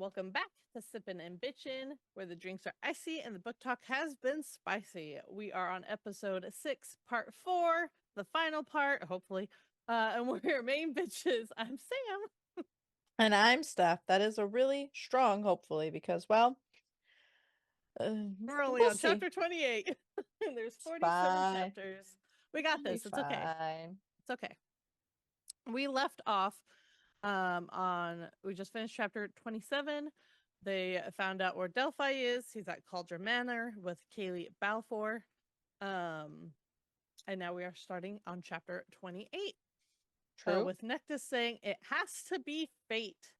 welcome back to Sippin N Bitchin, where the drinks are icy and the book talk has been spicy. We are on episode 6, part 4, the final part, hopefully. And we're your main bitches. I'm Sam. And I'm Steph. That is a really strong, hopefully, because, well, We're only we'll on see. chapter 28. There's It's 47 fine. chapters. We got It'll be this. It's okay. fine. It's okay. We left off we just finished chapter 27. They found out where Delphi is. He's at Cauldron Manor with Kaylee Balfour. Um, and now we are starting on chapter 28. True. With Nectus saying it has to be fate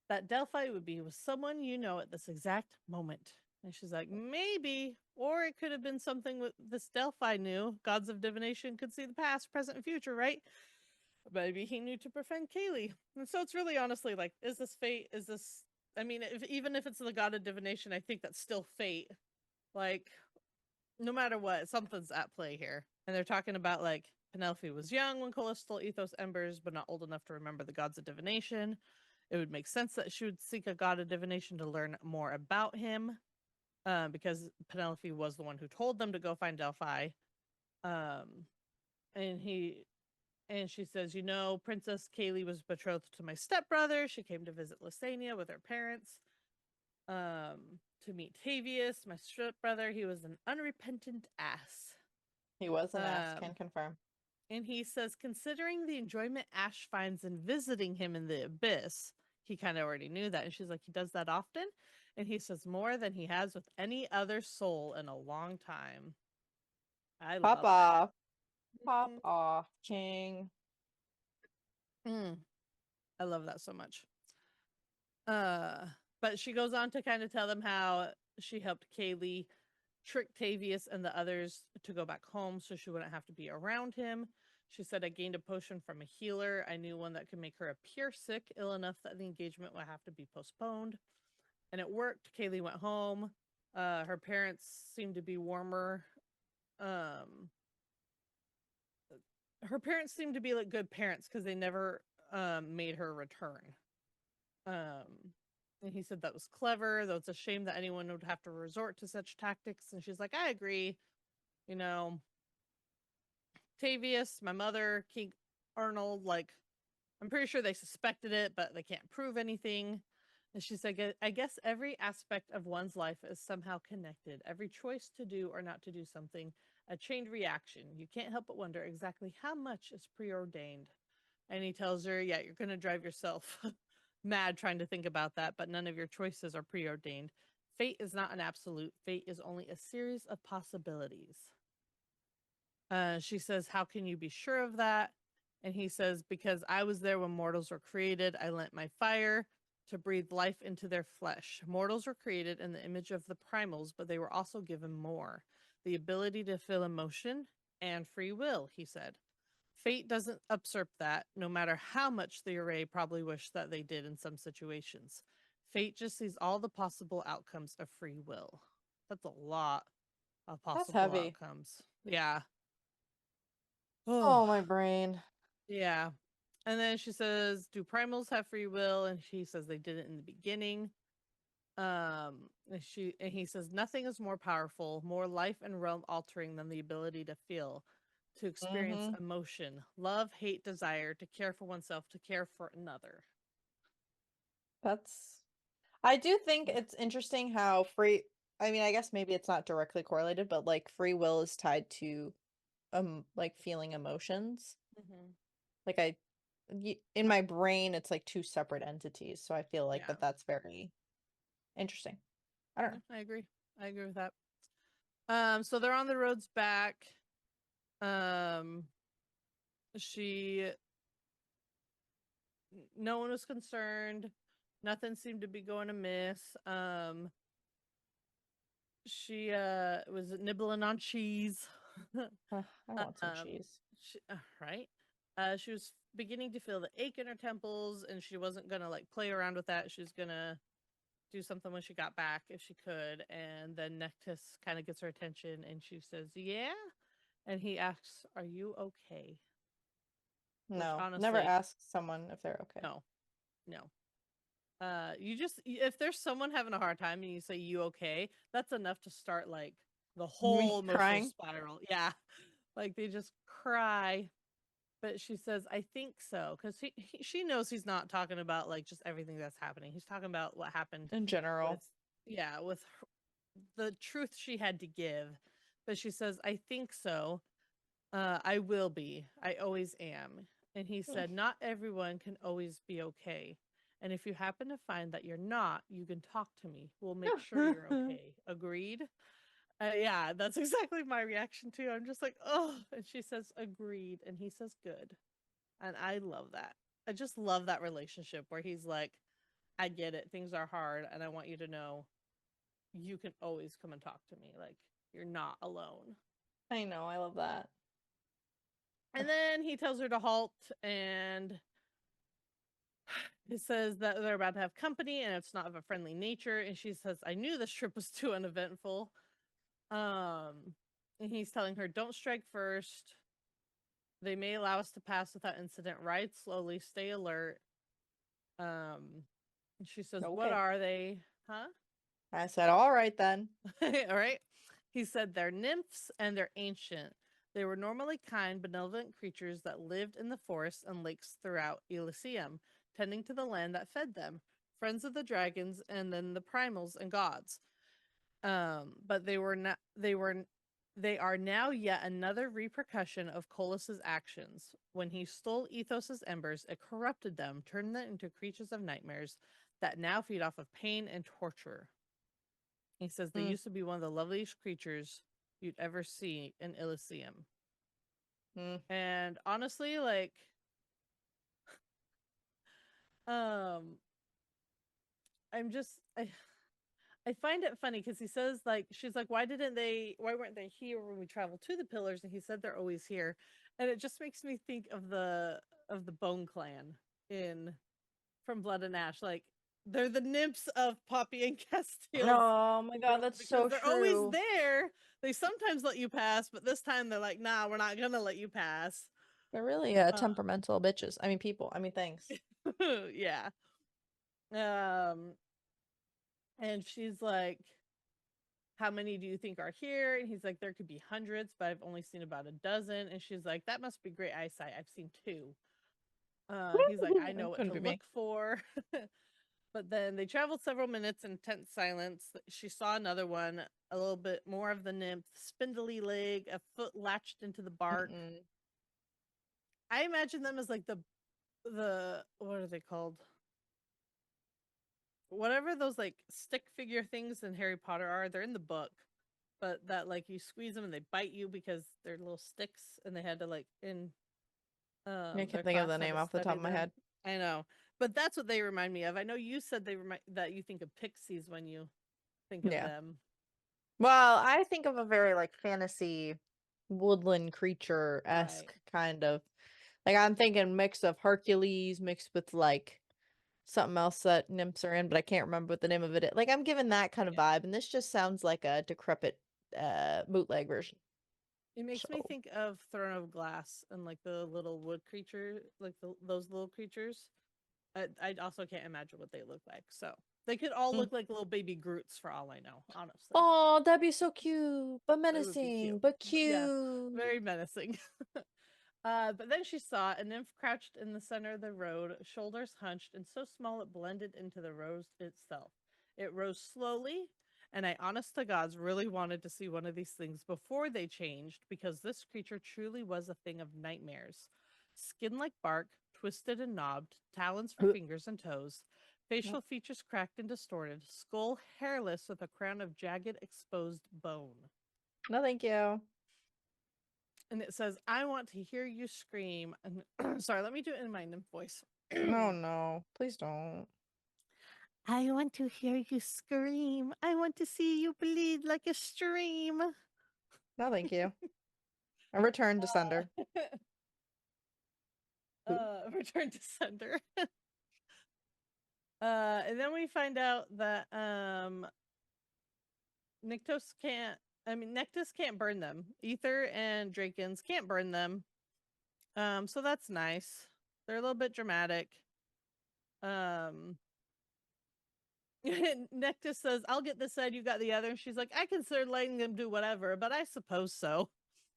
that Delphi would be with someone you know at this exact moment. And she's like, maybe, or it could have been something with this Delphi knew. Gods of divination could see the past, present, and future, right? Maybe he knew to prevent Kaylee. And so it's really honestly like, is this fate? Is this, I mean, even if it's the god of divination, I think that's still fate. Like, no matter what, something's at play here. And they're talking about like Penelope was young when Cola stole Ethos embers, but not old enough to remember the gods of divination. It would make sense that she would seek a god of divination to learn more about him, because Penelope was the one who told them to go find Delphi. Um, and she says, Princess Kaylee was betrothed to my stepbrother. She came to visit Lysania with her parents, to meet Tavius, my stepbrother. He was an unrepentant ass. He was an ass, can Um, confirm. and he says, considering the enjoyment Ash finds in visiting him in the abyss, he kind of already knew that. And she's like, he does that often. And he says, more than he has with any other soul in a long time. I Pop love that. off. Pop off, King. Mm, I love that so much. Uh, but she goes on to kind of tell them how she helped Kaylee trick Tavius and the others to go back home so she wouldn't have to be around him. She said, I gained a potion from a healer. I knew one that could make her appear sick, ill enough that the engagement would have to be postponed. And it worked. Kaylee went home. Her parents seemed to be warmer. Um, her parents seemed to be like good parents because they never made her return. Um, and he said that was clever, though it's a shame that anyone would have to resort to such tactics. And she's like, I agree. You know, Tavius, my mother, King Arnold, like, I'm pretty sure they suspected it, but they can't prove anything. And she's like, I guess every aspect of one's life is somehow connected. Every choice to do or not to do something, a chained reaction. You can't help but wonder exactly how much is preordained. And he tells her, yeah, you're going to drive yourself mad trying to think about that, but none of your choices are preordained. Fate is not an absolute. Fate is only a series of possibilities. She says, how can you be sure of that? And he says, because I was there when mortals were created. I lent my fire to breathe life into their flesh. Mortals were created in the image of the primals, but they were also given more, the ability to feel emotion and free will, he said. Fate doesn't usurp that, no matter how much the array probably wish that they did in some situations. Fate just sees all the possible outcomes of free will. That's a lot of That's possible heavy. outcomes. Yeah. Oh, Oh, my brain. yeah. And then she says, do primals have free will? And she says they did it in the beginning. And he says nothing is more powerful, more life and realm altering than the ability to feel, to experience Mm-hmm. emotion, love, hate, desire, to care for oneself, to care for another. That's. I do think it's interesting how free. I mean, I guess maybe it's not directly correlated, but like free will is tied to like feeling emotions. Mm-hmm. Like in my brain, it's like two separate entities. So I feel like Yeah. that's very interesting. I don't Yeah, know. I agree. I agree with that. So they're on the roads back. Um, she, no one was concerned. Nothing seemed to be going amiss. She was nibbling on cheese. I want some um, cheese. right. She was beginning to feel the ache in her temples, and she wasn't gonna like play around with that. She was gonna do something when she got back if she could. And then Nectus kind of gets her attention, and she says, "Yeah." And he asks, "Are you okay?" Which No, never honestly, ask someone if they're okay. no, no. You just if there's someone having a hard time and you say you okay, that's enough to start like the Me whole emotional crying. spiral. Yeah. Like they just cry. But she says, I think so. Because she knows he's not talking about like just everything that's happening. He's talking about what happened In with, general. yeah, with the truth she had to give. But she says, I think so. I will be. I always am. And he said, not everyone can always be okay. And if you happen to find that you're not, you can talk to me. We'll make sure you're okay. Agreed? Yeah, that's exactly my reaction too. I'm just like, oh. And she says, agreed. And he says, good. And I love that. I just love that relationship where he's like, I get it. Things are hard. And I want you to know you can always come and talk to me. Like, you're not alone. I know, I love that. And then he tells her to halt and he says that they're about to have company and it's not of a friendly nature. And she says, I knew this trip was too uneventful. And he's telling her, don't strike first. They may allow us to pass without incident. Ride slowly, stay alert. Um, she says, what Okay. are they? Huh? I said, all right then. All right. He said, they're nymphs and they're ancient. They were normally kind, benevolent creatures that lived in the forests and lakes throughout Elysium, tending to the land that fed them, friends of the dragons and then the primals and gods. But they are now yet another repercussion of Colus's actions. When he stole Ethos's embers, it corrupted them, turned them into creatures of nightmares that now feed off of pain and torture. He says they Mm, used to be one of the loveliest creatures you'd ever see in Elysium. mm. And honestly, like, um, I'm just I find it funny because he says like she's like, why weren't they here when we traveled to the pillars? And he said they're always here. And it just makes me think of the Bone Clan in from Blood and Ash. Like they're the nymphs of Poppy and Castiel's Oh my God, world that's because so they're always true. there. They sometimes let you pass, but this time they're like, nah, we're not gonna let you pass. They're really Uh, temperamental bitches. I mean, people. I mean, things. yeah. Um, and she's like, how many do you think are here? And he's like, there could be hundreds, but I've only seen about a dozen. And she's like, that must be great eyesight. I've seen two. He's like, I know It what couldn't to be look me. for. But then they traveled several minutes in tense silence. She saw another one, a little bit more of the nymph, spindly leg, a foot latched into the bark. Mm-mm. I imagine them as like the what are they called? Whatever those like stick figure things in Harry Potter are, they're in the book. But that like you squeeze them and they bite you because they're little sticks and they had to like in I their can't think of class the had name to off the top study of my them. head. I know. But that's what they remind me of. I know you said they remind that you think of pixies when you think of Yeah. them. Well, I think of a very like fantasy woodland Right. creature-esque kind of. Like I'm thinking mix of Hercules mixed with like something else that nymphs are in, but I can't remember what the name of it is. Like I'm given that kind of Yeah. vibe, and this just sounds like a decrepit bootleg version. It makes me So think of Throne of Glass and like the little wood creature, like those little creatures. I also can't imagine what they look like. So they could all mm. look like little baby Groots for all I know, honestly. Oh, that'd be so cute, but It would be menacing, cute. but But yes, cute. very menacing. But then she saw a nymph crouched in the center of the road, shoulders hunched, and so small it blended into the rose itself. It rose slowly, and I, honest to gods, really wanted to see one of these things before they changed because this creature truly was a thing of nightmares. Skin like bark, twisted and knobbed, talons for fingers and toes, No, facial features cracked and distorted, skull hairless with a crown of jagged, exposed bone. no, thank you. And it says, I want to hear you scream. And sorry, let me do it in my nymph voice. No, no, please don't. I want to hear you scream. I want to see you bleed like a stream. No, thank you. A return to sender. Ooh. Return to sender. And then we find out that Nyctos can't Nectus can't burn them. Ether and Drakens can't burn them. So that's nice. They're a little bit dramatic. Um Nectus says, I'll get this side, you got the other. And she's like, I consider letting them do whatever, but I suppose so.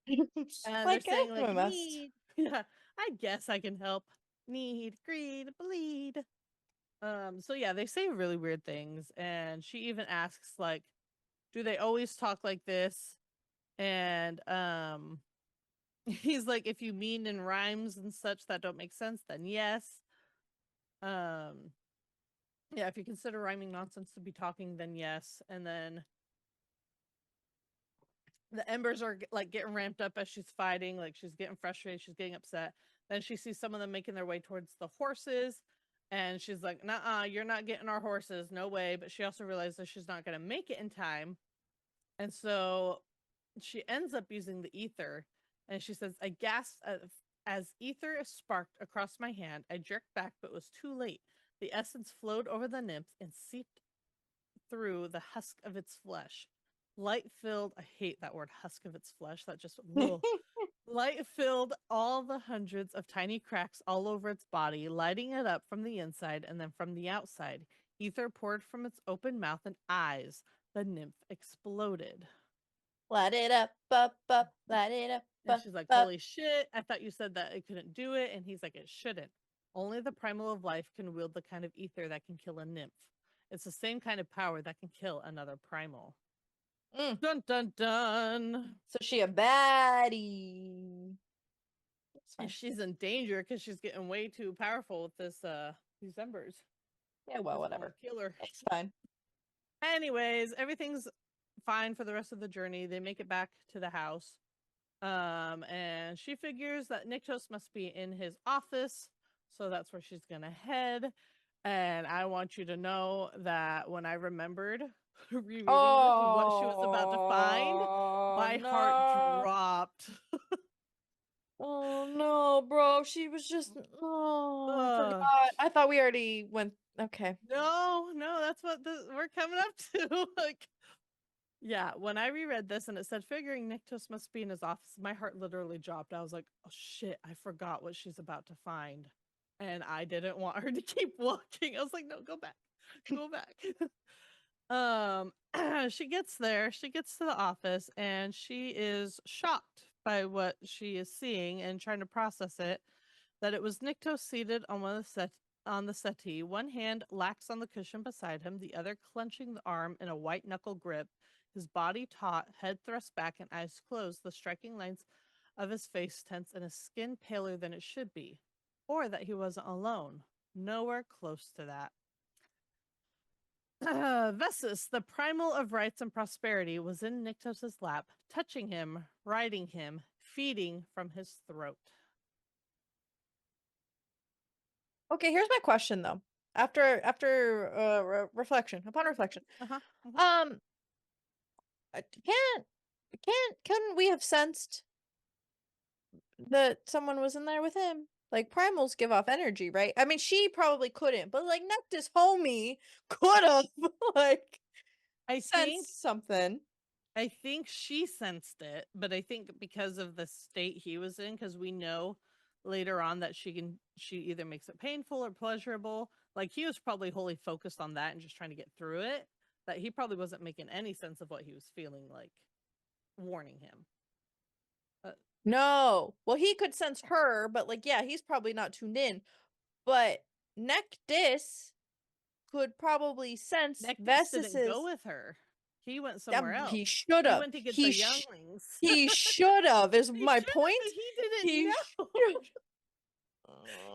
And they're Like, saying, like, we must. need. Yeah, I guess I can help. Need, greed, bleed. So yeah, they say really weird things. And she even asks, like, do they always talk like this? And he's like, if you mean in rhymes and such that don't make sense, then yes. Um, yeah, if you consider rhyming nonsense to be talking, then yes. And then the embers are like getting ramped up as she's fighting, like she's getting frustrated, she's getting upset. Then she sees some of them making their way towards the horses, and she's like, nah, you're not getting our horses, no way. But she also realizes she's not going to make it in time, and so she ends up using the ether. And she says, I gasped as ether sparked across my hand. I jerked back, but it was too late. The essence flowed over the nymph and seeped through the husk of its flesh. Light filled, I hate that word, husk of its flesh. That just, whoa. Light filled all the hundreds of tiny cracks all over its body, lighting it up from the inside and then from the outside. Ether poured from its open mouth and eyes. The nymph exploded. Light it up, light it And she's like, up. holy shit, I thought you said that it couldn't do it. And he's like, it shouldn't. Only the primal of life can wield the kind of ether that can kill a nymph. It's the same kind of power that can kill another primal. Mm. Dun dun dun. So she a baddie. And she's in danger because she's getting way too powerful with this these embers. Yeah, well, It's gonna whatever. kill her. It's fine. Anyways, everything's fine for the rest of the journey. They make it back to the house. And she figures that Niktos must be in his office, so that's where she's gonna head. And I want you to know that when I remembered rereading this what she was about to find, Oh my heart no. dropped. Oh no, bro. She was just I forgot. Ugh. I thought we already went okay. No, that's what we're coming up to. Like, yeah, when I reread this and it said figuring Niktos must be in his office, my heart literally dropped. I was like, oh shit, I forgot what she's about to find. And I didn't want her to keep walking. I was like, no, go back. Go back. She gets there, she gets to the office, and she is shocked by what she is seeing and trying to process it. That it was Nikto seated on on the settee, one hand lax on the cushion beside him, the other clenching the arm in a white knuckle grip, his body taut, head thrust back and eyes closed, the striking lines of his face tense and his skin paler than it should be. Or that he wasn't alone. Nowhere close to that. Vessus, the primal of rights and prosperity, was in Nyctos's lap, touching him, riding him, feeding from his throat. Okay, here's my question though. After reflection, upon reflection. Uh-huh. Uh-huh. Um couldn't we have sensed that someone was in there with him? Like primals give off energy, right? I mean, she probably couldn't, but like Nectus homie could have like I think sensed something. I think she sensed it, but I think because of the state he was in, because we know later on that she either makes it painful or pleasurable. Like he was probably wholly focused on that and just trying to get through it. That he probably wasn't making any sense of what he was feeling, like warning him. No. Well, he could sense her, but like yeah, he's probably not tuned in. But Nectus could probably sense Nectus didn't go Vessus's. with her. He went somewhere He else. should He have. went to get the younglings. He should have. Is He my should have, point. but he didn't He know. should.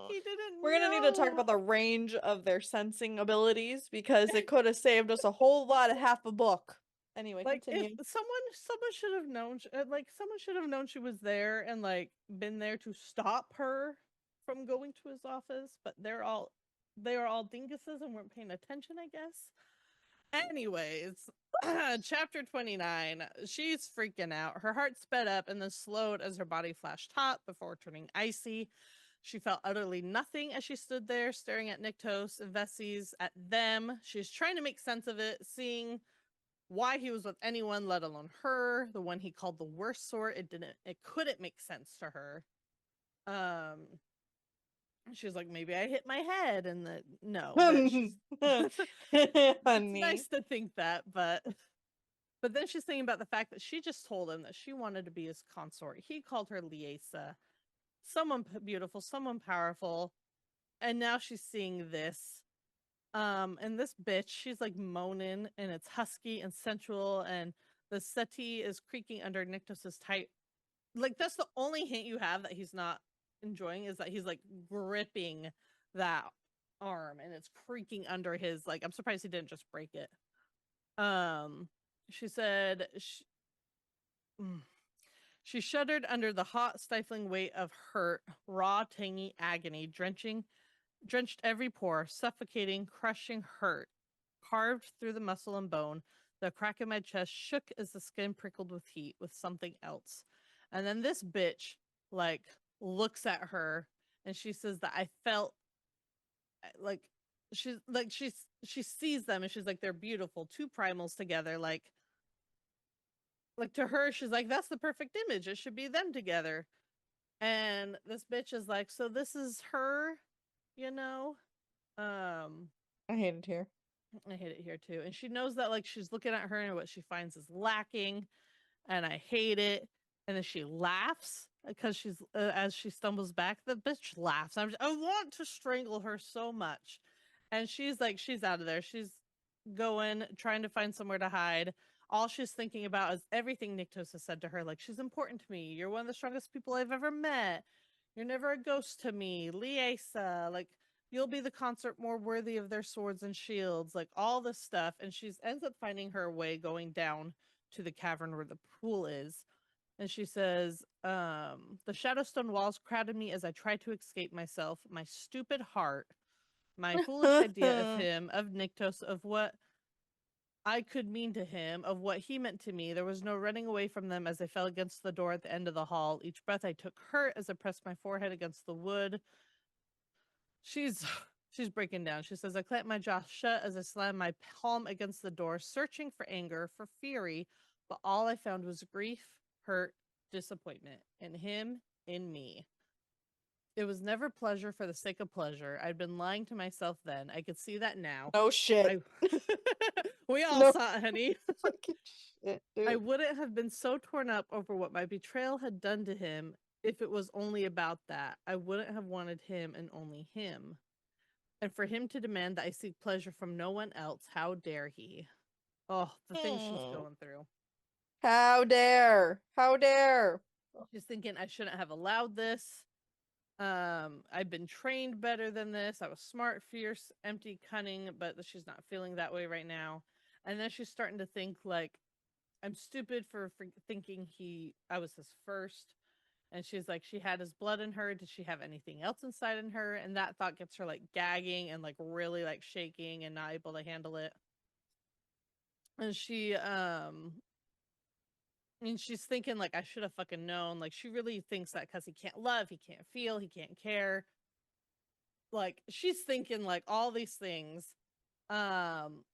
He didn't We're gonna need to talk know. about the range of their sensing abilities because it could have saved us a whole lot of half a book. Anyway, Like if continue. someone should have known, like someone should have known she was there and like been there to stop her from going to his office. But they are all dinguses and weren't paying attention, I guess. Anyways, chapter 29. She's freaking out. Her heart sped up and then slowed as her body flashed hot before turning icy. She felt utterly nothing as she stood there staring at Niktos and Vesses, at them. She's trying to make sense of it, seeing why he was with anyone, let alone her, the one he called the worst sort. It couldn't make sense to her. Um, She's like, maybe I hit my head, and no, but she's it's Honey. nice to think that, but then she's thinking about the fact that she just told him that she wanted to be his consort. He called her Liesa, someone beautiful, someone powerful, and now she's seeing this. And this bitch, she's like moaning, and it's husky and sensual, and the settee is creaking under Nyctos's tight. Like, that's the only hint you have that he's not enjoying, is that he's like gripping that arm and it's creaking under his, like, I'm surprised he didn't just break it. Um, she said she shuddered under the hot, stifling weight of hurt, raw, tangy agony, drenched every pore, suffocating, crushing hurt, carved through the muscle and bone. The crack in my chest shook as the skin prickled with heat, with something else. And then this bitch, like, looks at her and she says that I felt like she sees them and she's like, they're beautiful, two primals together, like to her, she's like, that's the perfect image. It should be them together. And this bitch is like, so this is her, you know? Um, I hate it here. I hate it here too. And she knows that, like, she's looking at her and what she finds is lacking, and I hate it. And then she laughs because she's as she stumbles back, the bitch laughs. I want to strangle her so much. And she's like, she's out of there. She's going, trying to find somewhere to hide. All she's thinking about is everything Niktos has said to her. Like, she's important to me. You're one of the strongest people I've ever met. You're never a ghost to me. Liesa, like, you'll be the consort more worthy of their swords and shields. Like, all this stuff. And she's ends up finding her way going down to the cavern where the pool is. And she says, the shadowstone walls crowded me as I tried to escape myself. My stupid heart, my foolish idea of him, of Niktos, of what I could mean to him, of what he meant to me. There was no running away from them as I fell against the door at the end of the hall. Each breath I took hurt as I pressed my forehead against the wood. She's she's breaking down. She says, I clamped my jaw shut as I slammed my palm against the door, searching for anger, for fury, but all I found was grief, hurt, disappointment, in him, in me. It was never pleasure for the sake of pleasure. I'd been lying to myself then. I could see that now. No shit. I we all No saw it, honey. fucking shit, I dude. wouldn't have been so torn up over what my betrayal had done to him if it was only about that. I wouldn't have wanted him and only him. And for him to demand that I seek pleasure from no one else, how dare he? Oh, the things she's going through. How dare? How dare? She's thinking, I shouldn't have allowed this. I've been trained better than this. I was smart, fierce, empty, cunning, but she's not feeling that way right now. And then she's starting to think, like, I'm stupid for thinking I was his first. And she's like, she had his blood in her. Did she have anything else inside in her? And that thought gets her like gagging and like really like shaking and not able to handle it. And she's thinking, like, I should have fucking known. Like, she really thinks that because he can't love, he can't feel, he can't care. Like, she's thinking like all these things. Um,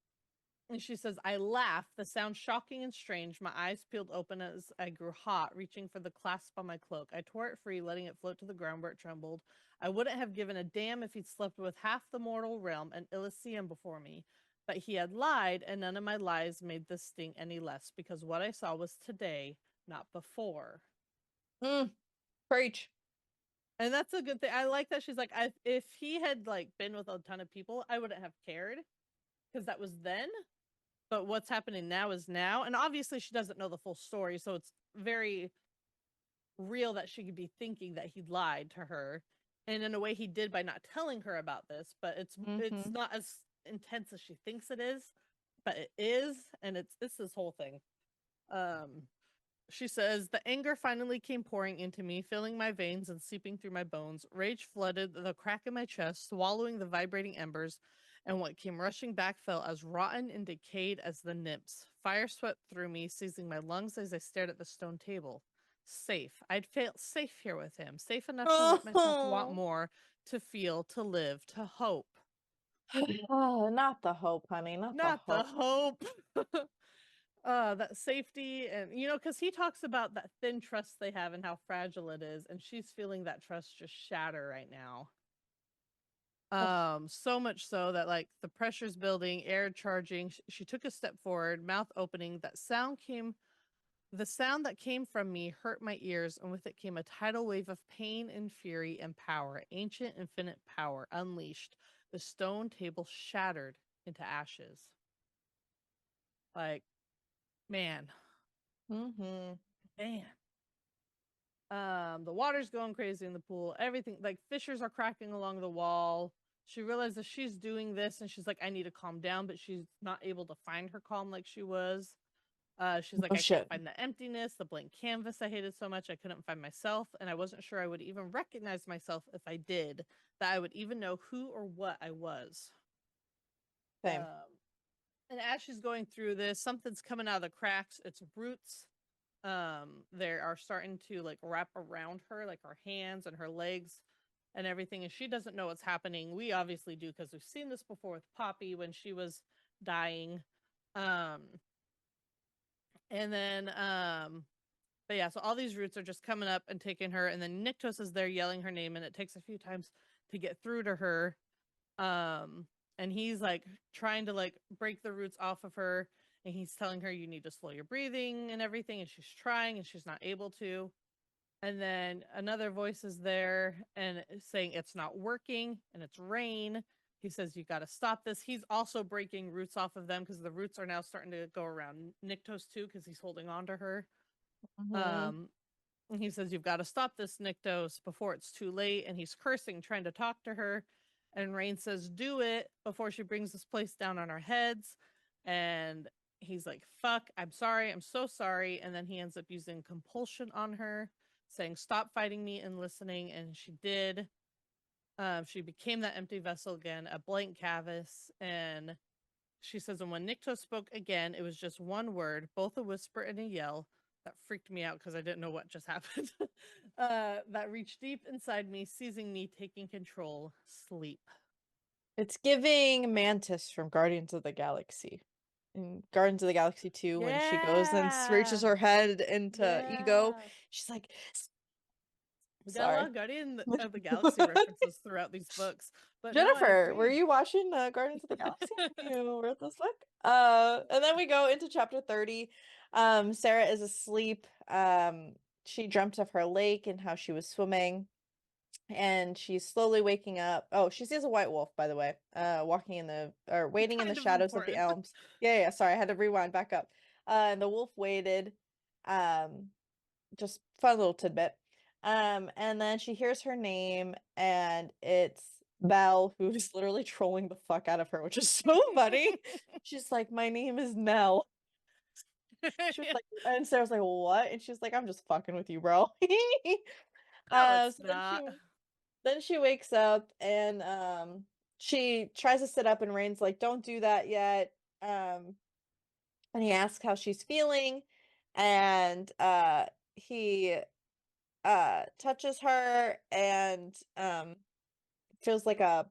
And she says, I laughed, the sound shocking and strange. My eyes peeled open as I grew hot, reaching for the clasp on my cloak. I tore it free, letting it float to the ground where it trembled. I wouldn't have given a damn if he'd slept with half the mortal realm and Elysium before me. But he had lied, and none of my lies made this sting any less, because what I saw was today, not before. Preach. And that's a good thing. I like that she's like, if he had like been with a ton of people, I wouldn't have cared, because that was then. But what's happening now is now. And obviously she doesn't know the full story, so it's very real that she could be thinking that he lied to her. And in a way he did by not telling her about this, but it's not as intense as she thinks it is, but it is, and it's this whole thing. She says, the anger finally came pouring into me, filling my veins and seeping through my bones. Rage flooded the crack in my chest, swallowing the vibrating embers, and what came rushing back felt as rotten and decayed as the nymphs. Fire swept through me, seizing my lungs as I stared at the stone table. Safe. I'd felt safe here with him, safe enough to let myself want more, to feel, to live, to hope. Oh, not the hope, honey. Not the Not the hope. hope. That safety, and because he talks about that thin trust they have and how fragile it is, and she's feeling that trust just shatter right now. So much so that like the pressure's building, air charging. She took a step forward, mouth opening. The sound that came from me hurt my ears, and with it came a tidal wave of pain and fury and power, ancient infinite power unleashed. The stone table shattered into ashes. Like, man, Mm-hmm. man. The water's going crazy in the pool. Everything, like fissures are cracking along the wall. She realizes she's doing this and she's like, I need to calm down, but she's not able to find her calm like she was. She's like, Oh I can't shit. find the emptiness, the blank canvas I hated so much. I couldn't find myself, and I wasn't sure I would even recognize myself if I did, that I would even know who or what I was. Same. And as she's going through this, something's coming out of the cracks. It's roots. They are starting to like wrap around her, like her hands and her legs and everything. And she doesn't know what's happening. We obviously do because we've seen this before with Poppy when she was dying. Um, and then But yeah, so all these roots are just coming up and taking her, and then Nyctos is there yelling her name, and it takes a few times to get through to her. Um, and he's like trying to like break the roots off of her, and he's telling her you need to slow your breathing and everything, and she's trying and she's not able to. And then another voice is there and saying it's not working, and it's Rain. He says you got to stop this. He's also breaking roots off of them because the roots are now starting to go around Nyctos too because he's holding on to her. Mm-hmm. Um, and he says, you've got to stop this, Nyctos, before it's too late. And he's cursing, trying to talk to her. And Rain says, do it before she brings this place down on our heads. And he's like, fuck, I'm sorry. I'm so sorry. And then he ends up using compulsion on her, saying, stop fighting me and listening. And she did. She became that empty vessel again, a blank canvas. And she says, and when Nyctos spoke again, it was just one word, both a whisper and a yell. That freaked me out because I didn't know what just happened. That reached deep inside me, seizing me, taking control. Sleep. It's giving Mantis from Guardians of the Galaxy. In Guardians of the Galaxy 2, when she goes and reaches Yeah. her head into Ego, Yeah. she's like, We got a lot sorry. of Guardian of the Galaxy references throughout these books. But no, I Jennifer, were agree. you watching Guardians of the Galaxy when you wrote this book? And then we go into chapter 30. Sarah is asleep. She dreamt of her lake and how she was swimming, and she's slowly waking up. Oh, she sees a white wolf, by the way, walking in the or waiting in the Kind of shadows of the important. elms. Yeah, sorry, I had to rewind back up. And the wolf waited. Um, just fun little tidbit. And then she hears her name, and it's Belle, who's literally trolling the fuck out of her, which is so funny. She's like, "My name is Nell." She was like, and Sarah's like, "What?" And she's like, "I'm just fucking with you, bro." No, it's So not. then she wakes up, and she tries to sit up, and Rain's like, "Don't do that yet." And he asks how she's feeling, and he touches her, and feels like a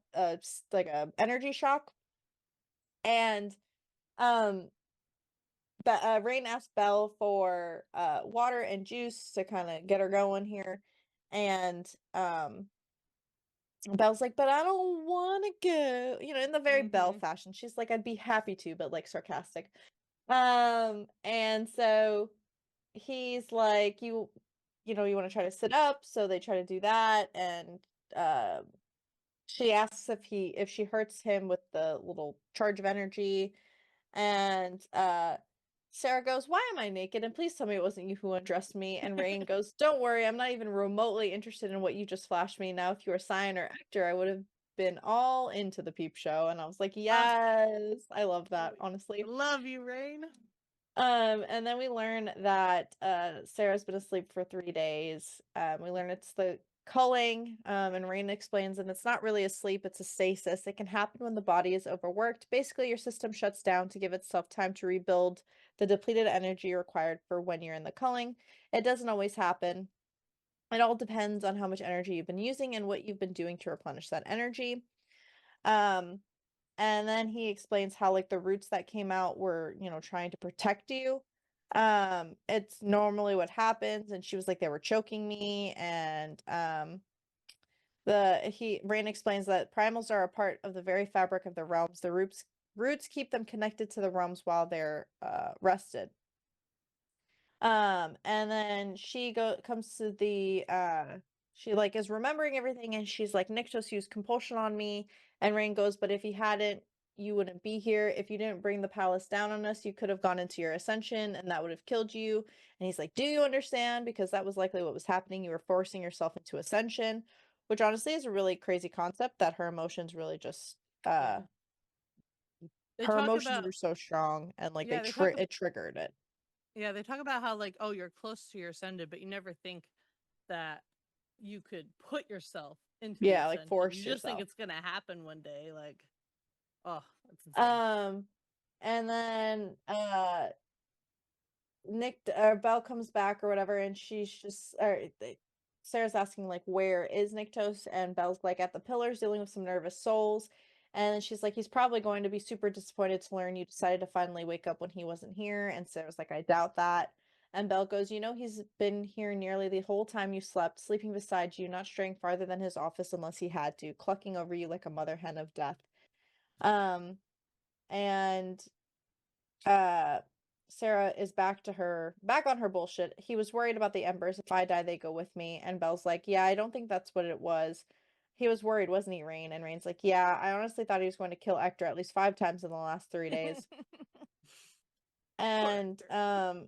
energy shock. And um Rain asks Belle for water and juice to kind of get her going here. And Belle's like, but I don't want to go, in the very Belle Mm-hmm. fashion. She's like, I'd be happy to, but like sarcastic. And so he's like, you want to try to sit up, so they try to do that. And uh she asks if she hurts him with the little charge of energy. And Sarah goes, "Why am I naked? And please tell me it wasn't you who undressed me." And Rain goes, "Don't worry, I'm not even remotely interested in what you just flashed me. Now, if you were a Scion or actor, I would have been all into the peep show." And I was like, Ah, yes, I love that, I honestly. love you, Rain. And then we learn that Sarah's been asleep for 3 days. We learn it's the culling, and Rain explains that it's not really a sleep, it's a stasis. It can happen when the body is overworked. Basically, your system shuts down to give itself time to rebuild the depleted energy required for when you're in the culling. It doesn't always happen. It all depends on how much energy you've been using and what you've been doing to replenish that energy. Um, and then he explains how like the roots that came out were, trying to protect you. It's normally what happens. And she was like, they were choking me. And Rain explains that primals are a part of the very fabric of the realms. The roots keep them connected to the realms while they're rested. And then she comes to the she like is remembering everything, and she's like, Nyxos used compulsion on me. And Rain goes, but if he hadn't, you wouldn't be here. If you didn't bring the palace down on us, you could have gone into your ascension and that would have killed you. And he's like, do you understand? Because that was likely what was happening. You were forcing yourself into ascension, which honestly is a really crazy concept, that her emotions really just Yeah. They her talk emotions about were so strong, and like yeah, they talk it triggered it. yeah, they talk about how like, oh, you're close to your ascended, but you never think that you could put yourself into the Yeah, like ascension. force You just think yourself. it's gonna happen one day. Like, oh, that's insane. Um, and then Nick or Belle comes back or whatever, and she's just Sarah's asking like, where is Niktos? And Belle's like, at the pillars dealing with some nervous souls. And she's like, he's probably going to be super disappointed to learn you decided to finally wake up when he wasn't here. And Sarah's like, I doubt that. And Belle goes, you know, he's been here nearly the whole time you slept, sleeping beside you, not straying farther than his office unless he had to, clucking over you like a mother hen of death. Um, and uh Sarah is back on her bullshit. He was worried about the embers. If I die, they go with me. And Belle's like, yeah, I don't think that's what it was. He was worried, wasn't he, Rain? And Rain's like, yeah, I honestly thought he was going to kill Ector at least 5 times in the last 3 days. Poor And Hector.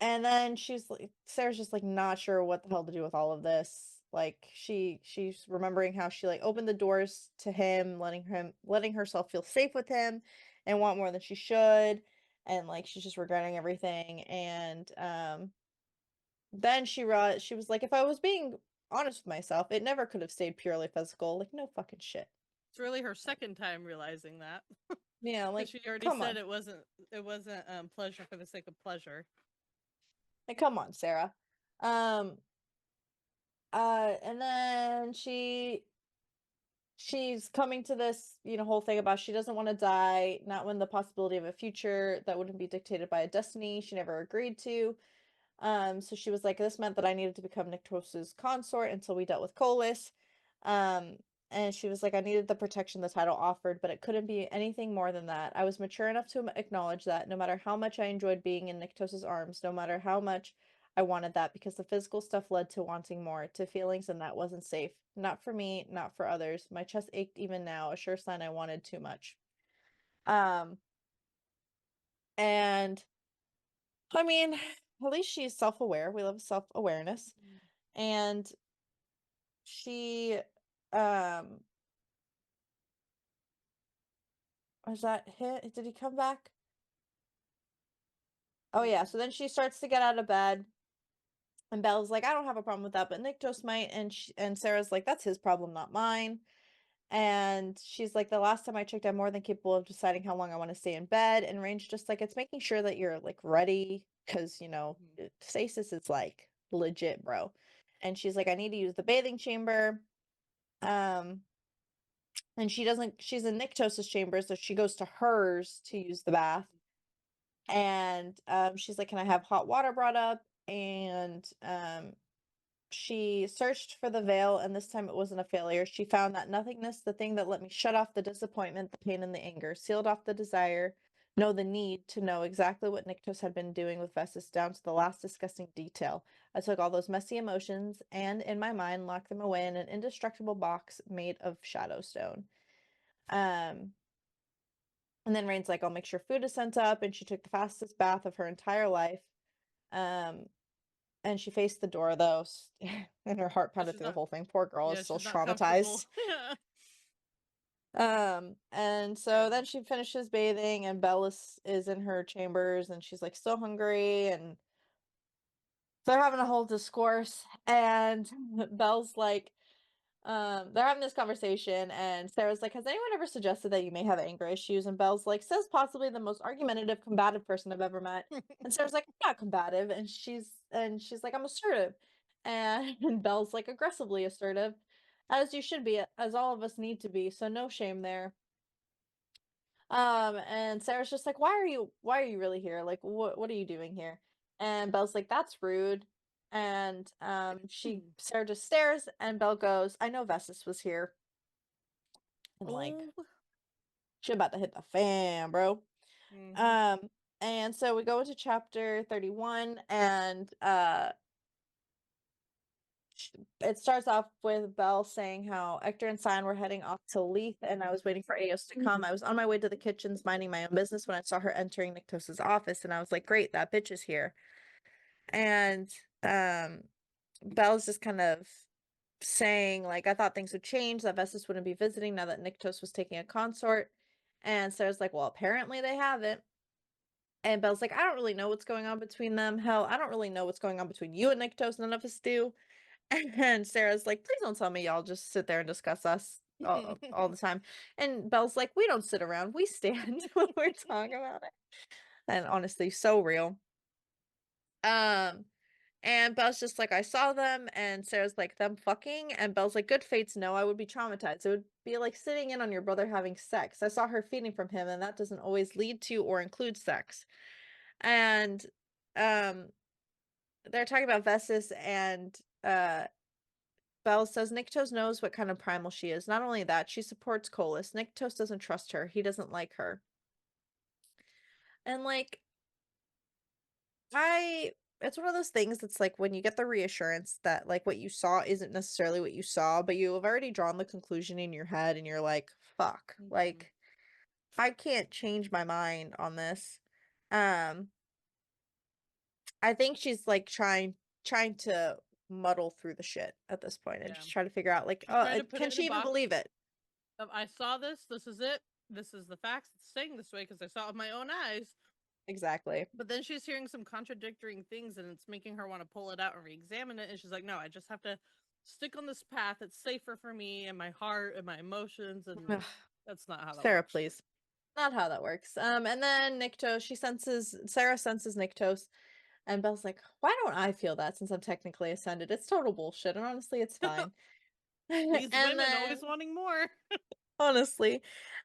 and then Sarah's just like not sure what the hell to do with all of this. Like she's remembering how she like opened the doors to him, letting herself feel safe with him and want more than she should. And like she's just regretting everything. And then she was like, if I was being honest with myself, it never could have stayed purely physical. Like, no fucking shit. It's really her second time realizing that. Yeah, Because like she already come said on. it wasn't pleasure for the sake of pleasure. Like, come on, Sarah. Um and then she's coming to this, whole thing about she doesn't want to die, not when the possibility of a future that wouldn't be dictated by a destiny she never agreed to. So she was like, this meant that I needed to become Nyctos's consort until we dealt with Colas. Um, and she was like, I needed the protection the title offered, but it couldn't be anything more than that. I was mature enough to acknowledge that no matter how much I enjoyed being in Nyctos's arms, no matter how much I wanted that, because the physical stuff led to wanting more, to feelings, and that wasn't safe. Not for me, not for others. My chest ached even now, a sure sign I wanted too much. Um, and I mean, at least she's self-aware. We love self-awareness. And she um was that hit? Did he come back? Oh yeah, so then she starts to get out of bed, and Belle's like, I don't have a problem with that, but Nyctos might. And Sarah's like, that's his problem, not mine. And she's like, the last time I checked, I'm more than capable of deciding how long I want to stay in bed. And Range just like, it's making sure that you're like ready, because stasis is like legit, bro. And she's like, I need to use the bathing chamber. Um, and she's in Nyctos's chamber, so she goes to hers to use the bath. And she's like, can I have hot water brought up? And she searched for the veil, and this time it wasn't a failure. She found that nothingness, the thing that let me shut off the disappointment, the pain, and the anger, sealed off the desire, the need to know exactly what Nyctos had been doing with Vessus down to the last disgusting detail. I took all those messy emotions and, in my mind, locked them away in an indestructible box made of shadowstone. Um, and then Rain's like, I'll make sure food is sent up, and she took the fastest bath of her entire life. Um, and she faced the door though, and her heart But pounded she's through the not. whole thing. Poor girl is Yeah, still she's not comfortable. traumatized. Yeah. And Fair so then enough. she finishes bathing, and Belle is in her chambers, and she's like still hungry, and they're having a whole discourse, and Belle's like, they're having this conversation, and Sarah's like, has anyone ever suggested that you may have anger issues? And Belle's like, says possibly the most argumentative, combative person I've ever met. And Sarah's like, I'm not combative, and she's like, I'm assertive. And, and Belle's like, aggressively assertive, as you should be, as all of us need to be, so no shame there. And Sarah's just like, why are you really here? Like, what are you doing here? And Belle's like, that's rude. And Sarah just stares, and Belle goes, I know Vessus was here. And like, Oh. she about to hit the fan, bro. Mhm. Um, and so we go into chapter 31, and it starts off with Belle saying how Hector and Sion were heading off to Leith, and I was waiting for Eos to come. I was on my way to the kitchens minding my own business when I saw her entering Nyctos's office, and I was like, great, that bitch is here. And Belle's just kind of saying, like, I thought things would change, that Vessus wouldn't be visiting now that Nyctos was taking a consort. And Sarah's like, well, apparently they haven't. And Belle's like, I don't really know what's going on between them. Hell, I don't really know what's going on between you and Nyctos. None of us do. And Sarah's like, please don't tell me y'all just sit there and discuss us all the time. And Belle's like, we don't sit around. We stand when we're talking about it. And honestly, so real. And Belle's just like, I saw them, and Sarah's like, them fucking, and Belle's like, good fates, no, I would be traumatized. It would be like sitting in on your brother having sex. I saw her feeding from him, and that doesn't always lead to or include sex. And they're talking about Vessus, and Belle says Nyctos knows what kind of primal she is. Not only that, she supports Colas. Nyctos doesn't trust her. He doesn't like her. And like, it's one of those things that's like when you get the reassurance that like what you saw isn't necessarily what you saw, but you have already drawn the conclusion in your head and you're like, fuck, Mhm. like I can't change my mind on this. Um, I think she's like trying to muddle through the shit at this point and Yeah. just try to figure out like, She's trying to put can it in a she even box believe it? of I saw this. This is it. This is the facts. It's saying this way because I saw it with my own eyes. Exactly. But then she's hearing some contradicting things, and it's making her want to pull it out and re-examine it. And she's like, "No, I just have to stick on this path. It's safer for me and my heart and my emotions." And Ugh, that's not how that Sarah, works. please. Not how that works. And then Sarah senses Nyctos, and Belle's like, why don't I feel that since I'm technically ascended? It's total bullshit, and honestly, it's fine. These And women always then, wanting more. honestly,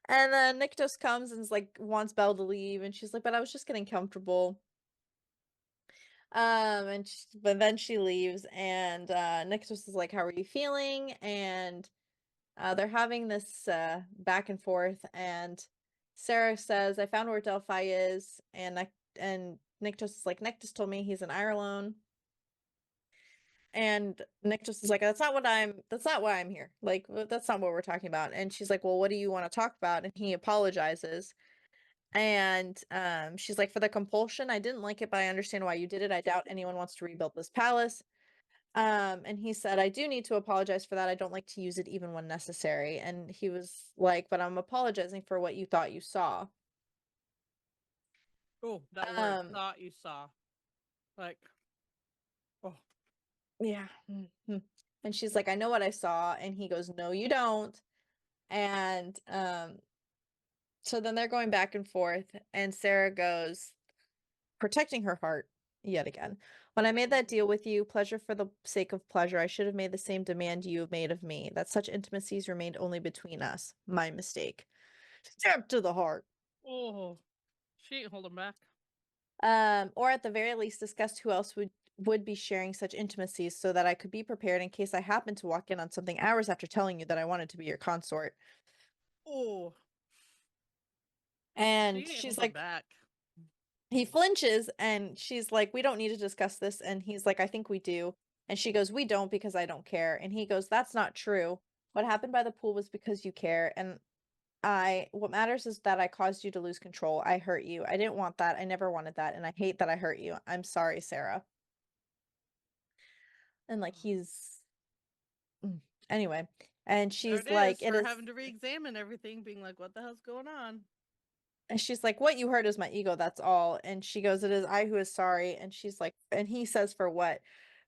and then Nyctos comes and is like, wants Belle to leave, and she's like, but I was just getting comfortable. But then she leaves, and Nyctos is like, how are you feeling? And they're having this back and forth, and Sarah says, I found where Delphi is, and Nyctos is like, Nyctos told me he's in Ireland. And Nyctos is like, that's not why I'm here. Like, that's not what we're talking about. And she's like, well, what do you want to talk about? And he apologizes. And she's like, for the compulsion, I didn't like it, but I understand why you did it. I doubt anyone wants to rebuild this palace. And he said, I do need to apologize for that. I don't like to use it even when necessary. And he was like, but I'm apologizing for what you thought you saw. Oh, that word Um, thought you saw. Like, oh, yeah. Mhm. And she's like, I know what I saw. And he goes, no, you don't. And so then they're going back and forth, and Sarah goes, protecting her heart yet again. When I made that deal with you, pleasure for the sake of pleasure, I should have made the same demand you have made of me, that such intimacies remained only between us. My mistake. Stab to the heart. oh, she ain't holding back. Or at the very least, discussed who else would be sharing such intimacies so that I could be prepared in case I happened to walk in on something hours after telling you that I wanted to be your consort. Oh, And she ain't she's holding like, back. he flinches, and she's like, we don't need to discuss this. And he's like, I think we do. And she goes, we don't because I don't care. And he goes, that's not true. What happened by the pool was because you care. And what matters is that I caused you to lose control. I hurt you. I didn't want that. I never wanted that. And I hate that I hurt you. I'm sorry, Sarah. And like, mm. Anyway. And There it she's like, is. it Her is. having to re-examine everything, being like, "What the hell's going on?" And she's like, what you hurt is my ego, that's all. And she goes, it is I who is sorry. And she's like, and he says, for what?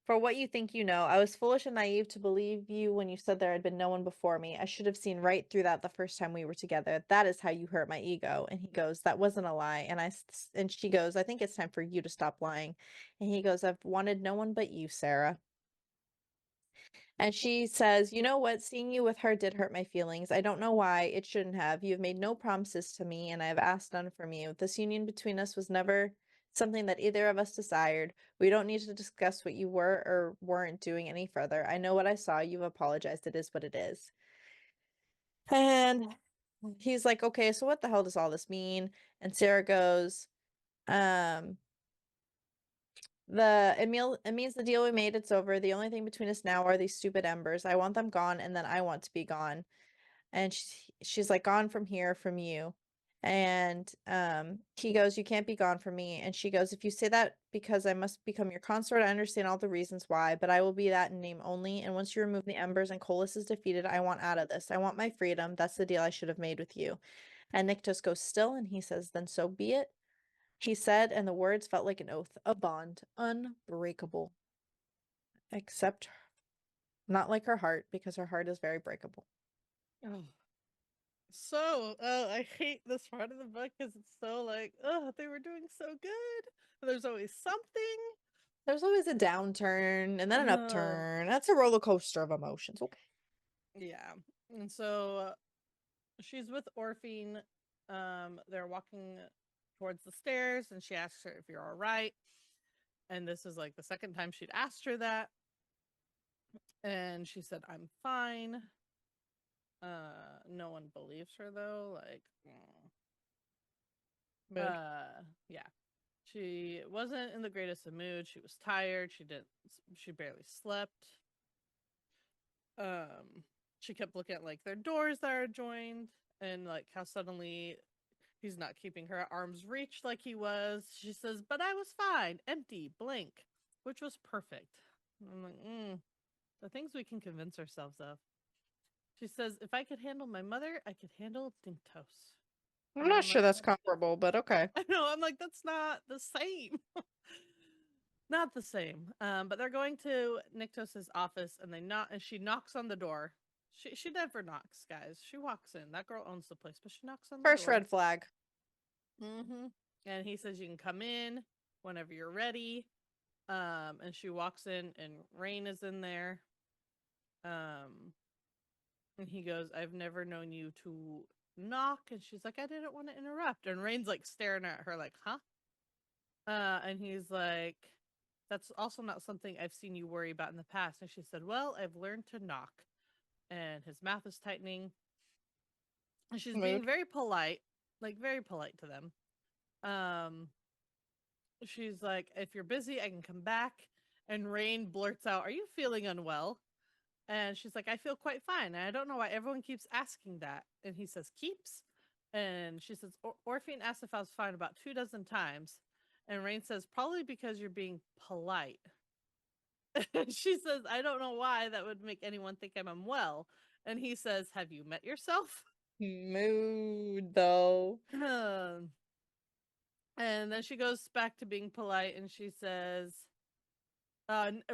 For what you think you know. I was foolish and naive to believe you when you said there had been no one before me. I should have seen right through that the first time we were together. That is how you hurt my ego. And he goes, that wasn't a lie. And she goes, I think it's time for you to stop lying. And he goes, I've wanted no one but you, Sarah. And she says, you know what? Seeing you with her did hurt my feelings. I don't know why. It shouldn't have. You have made no promises to me, and I have asked none from you. This union between us was never Something that either of us desired. We don't need to discuss what you were or weren't doing any further. I know what I saw. You've apologized. It is what it is. And he's like, okay, so what the hell does all this mean? And Sarah goes, um, it means the deal we made, it's over. The only thing between us now are these stupid embers. I want them gone, and then I want to be gone. And she's like, gone from here, from you. And he goes, you can't be gone from me. And she goes, if you say that because I must become your consort, I understand all the reasons why, but I will be that in name only. And once you remove the embers and Colas is defeated, I want out of this. I want my freedom. That's the deal I should have made with you. And Niktos goes still, and he says, then so be it. He said, and the words felt like an oath, a bond, unbreakable. Except not like her heart, because her heart is very breakable. Oh. So, I hate this part of the book because it's so like, oh, they were doing so good. There's always something. There's always a downturn and then an Oh, upturn. That's a roller coaster of emotions. Okay. yeah. And so she's with Orphine. They're walking towards the stairs, and she asks her if you're all right. And this is like the second time she'd asked her that, and she said, "I'm fine." No one believes her though. Like, Mood. yeah. She wasn't in the greatest of mood. She was tired. She barely slept. Um, she kept looking at like their doors that are joined and like how suddenly he's not keeping her at arm's reach like he was. She says, "But I was fine, empty, blank," which was perfect. I'm like, the things we can convince ourselves of. She says, "If I could handle my mother, I could handle Dinktos." I'm And not I'm sure like, that's comparable, but okay. I know, I'm like, that's not the same. Not the same. But they're going to Nyctos's office and they knock and she knocks on the door. She never knocks, guys. She walks in. That girl owns the place, but she knocks on the First door. red flag. Mm-hmm. And he says you can come in whenever you're ready. And she walks in and Rain is in there. Um, and he goes, I've never known you to knock. And she's like, I didn't want to interrupt. And Rain's like staring at her like, huh? And he's like, that's also not something I've seen you worry about in the past. And she said, well, I've learned to knock. And his mouth is tightening. And she's being Mood. very polite, like very polite to them. Um, she's like, if you're busy, I can come back. And Rain blurts out, are you feeling unwell? And she's like, I feel quite fine. And I don't know why everyone keeps asking that. And he says, keeps? And she says, Orphine asked if I was fine about 24 times. And Rain says, probably because you're being polite. She says, I don't know why that would make anyone think I'm unwell. And he says, have you met yourself? Mood, though. And then she goes back to being polite and she says,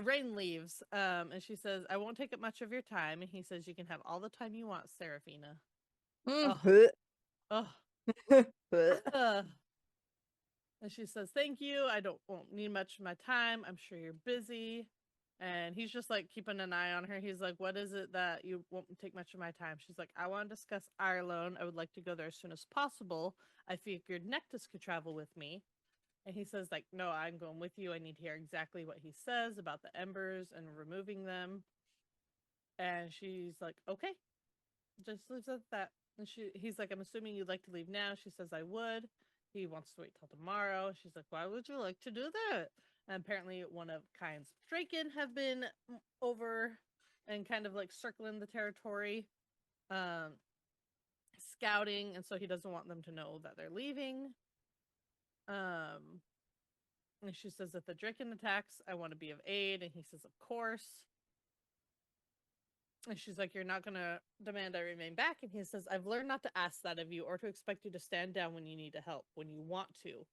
Rain leaves. And she says, I won't take up much of your time. And he says, you can have all the time you want, Seraphina. Oh, Bleh. oh. Bleh. And she says, thank you. I won't need much of my time. I'm sure you're busy. And he's just like keeping an eye on her. He's like, what is it that you won't take much of my time? She's like, I want to discuss Ireland. I would like to go there as soon as possible. I figured Nectus could travel with me. And he says, like, no, I'm going with you. I need to hear exactly what he says about the embers and removing them. And she's like, okay, just leaves it at that. And he's like, I'm assuming you'd like to leave now. She says, I would. He wants to wait till tomorrow. She's like, why would you like to do that? And apparently, one of Kyan's Draken have been over and kind of like circling the territory, um, scouting. And so he doesn't want them to know that they're leaving. And she says, if the Draken attacks, I want to be of aid. And he says, of course. And she's like, you're not going to demand I remain back. And he says, I've learned not to ask that of you or to expect you to stand down when you need to help, when you want to.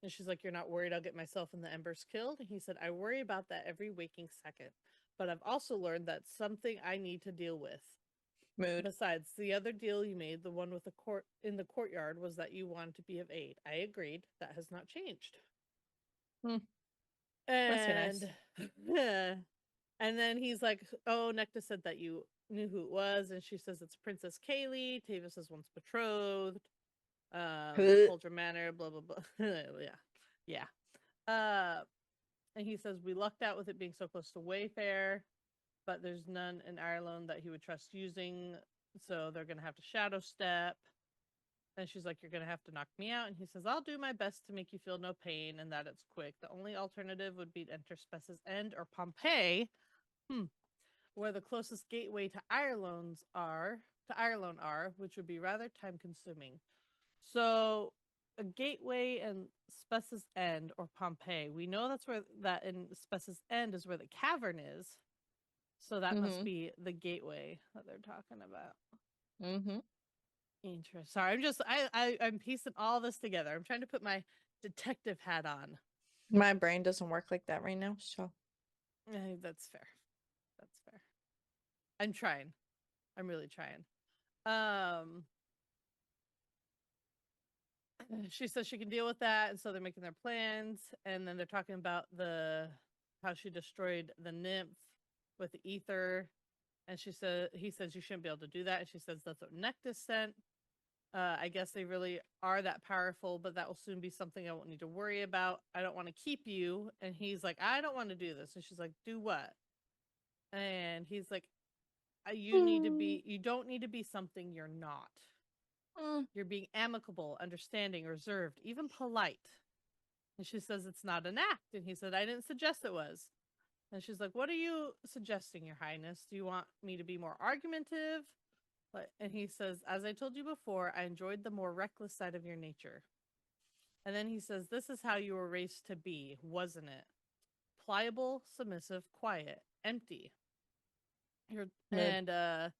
And she's like, you're not worried I'll get myself and the embers killed? And he said, I worry about that every waking second. But I've also learned that's something I need to deal with. Mood. Besides, the other deal you made, the one with the court in the courtyard, was that you wanted to be of aid. I agreed. That has not changed. Hmm. Must be nice. And and then he's like, oh, Necta said that you knew who it was. And she says it's Princess Kaylee, Tavis's once betrothed, Bleh. Cauldron Manor, blah, blah, blah. Yeah. Yeah. Uh, and he says, we lucked out with it being so close to Wayfair, but there's none in Ireland that he would trust using. So they're going to have to shadow step. And she's like, you're going to have to knock me out. And he says, I'll do my best to make you feel no pain and that it's quick. The only alternative would be to enter Speces End or Pompeii, where the closest gateway to Ireland are, which would be rather time consuming. So a gateway in Speces End or Pompeii. We know that's where that in Speces End is where the cavern is. So that must be the gateway that they're talking about. Interesting. Sorry, I'm piecing all this together. I'm trying to put my detective hat on. My brain doesn't work like that right now, so. That's fair. That's fair. I'm trying. I'm really trying. Um, she says she can deal with that, and so they're making their plans, and then they're talking about how she destroyed the nymph with the ether, and he says you shouldn't be able to do that, and she says that's what Nectus sent. I guess they really are that powerful, but that will soon be something I won't need to worry about. I don't want to keep you. And he's like, I don't want to do this. And she's like, do what? And he's like, you don't need to be something you're not. You're being amicable, understanding, reserved, even polite. And she says, it's not an act. And he said, I didn't suggest it was. And she's like, what are you suggesting, Your Highness? Do you want me to be more argumentative? And he says, as I told you before, I enjoyed the more reckless side of your nature. And then he says, this is how you were raised to be, wasn't it? Pliable, submissive, quiet, empty. And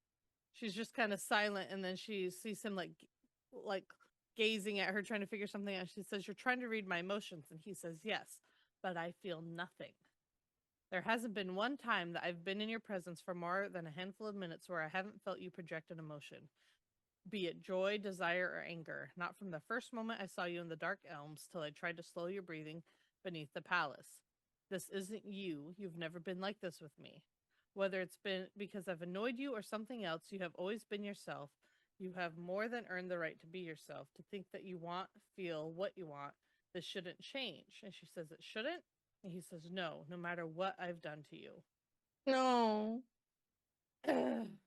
she's just kind of silent, and then she sees him like gazing at her, trying to figure something out. She says, you're trying to read my emotions. And he says, yes, but I feel nothing. There hasn't been one time that I've been in your presence for more than a handful of minutes where I haven't felt you project an emotion, be it joy, desire, or anger. Not from the first moment I saw you in the dark elms till I tried to slow your breathing beneath the palace. This isn't you. You've never been like this with me. Whether it's been because I've annoyed you or something else, you have always been yourself. You have more than earned the right to be yourself, to think that you feel what you want. This shouldn't change. And she says, it shouldn't? And he says, no matter what I've done to you. No.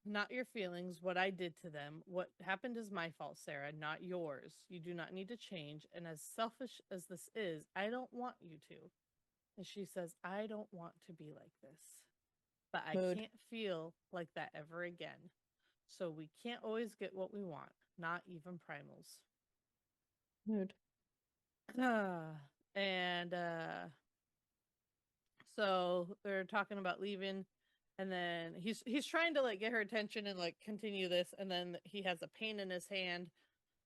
Not your feelings, what I did to them. What happened is my fault, Sarah, not yours. You do not need to change. And as selfish as this is, I don't want you to. And she says, I don't want to be like this. But I can't feel like that ever again. So we can't always get what we want, not even primals. Mood. And so they're talking about leaving, and then he's trying to like get her attention and like continue this, and then he has a pain in his hand,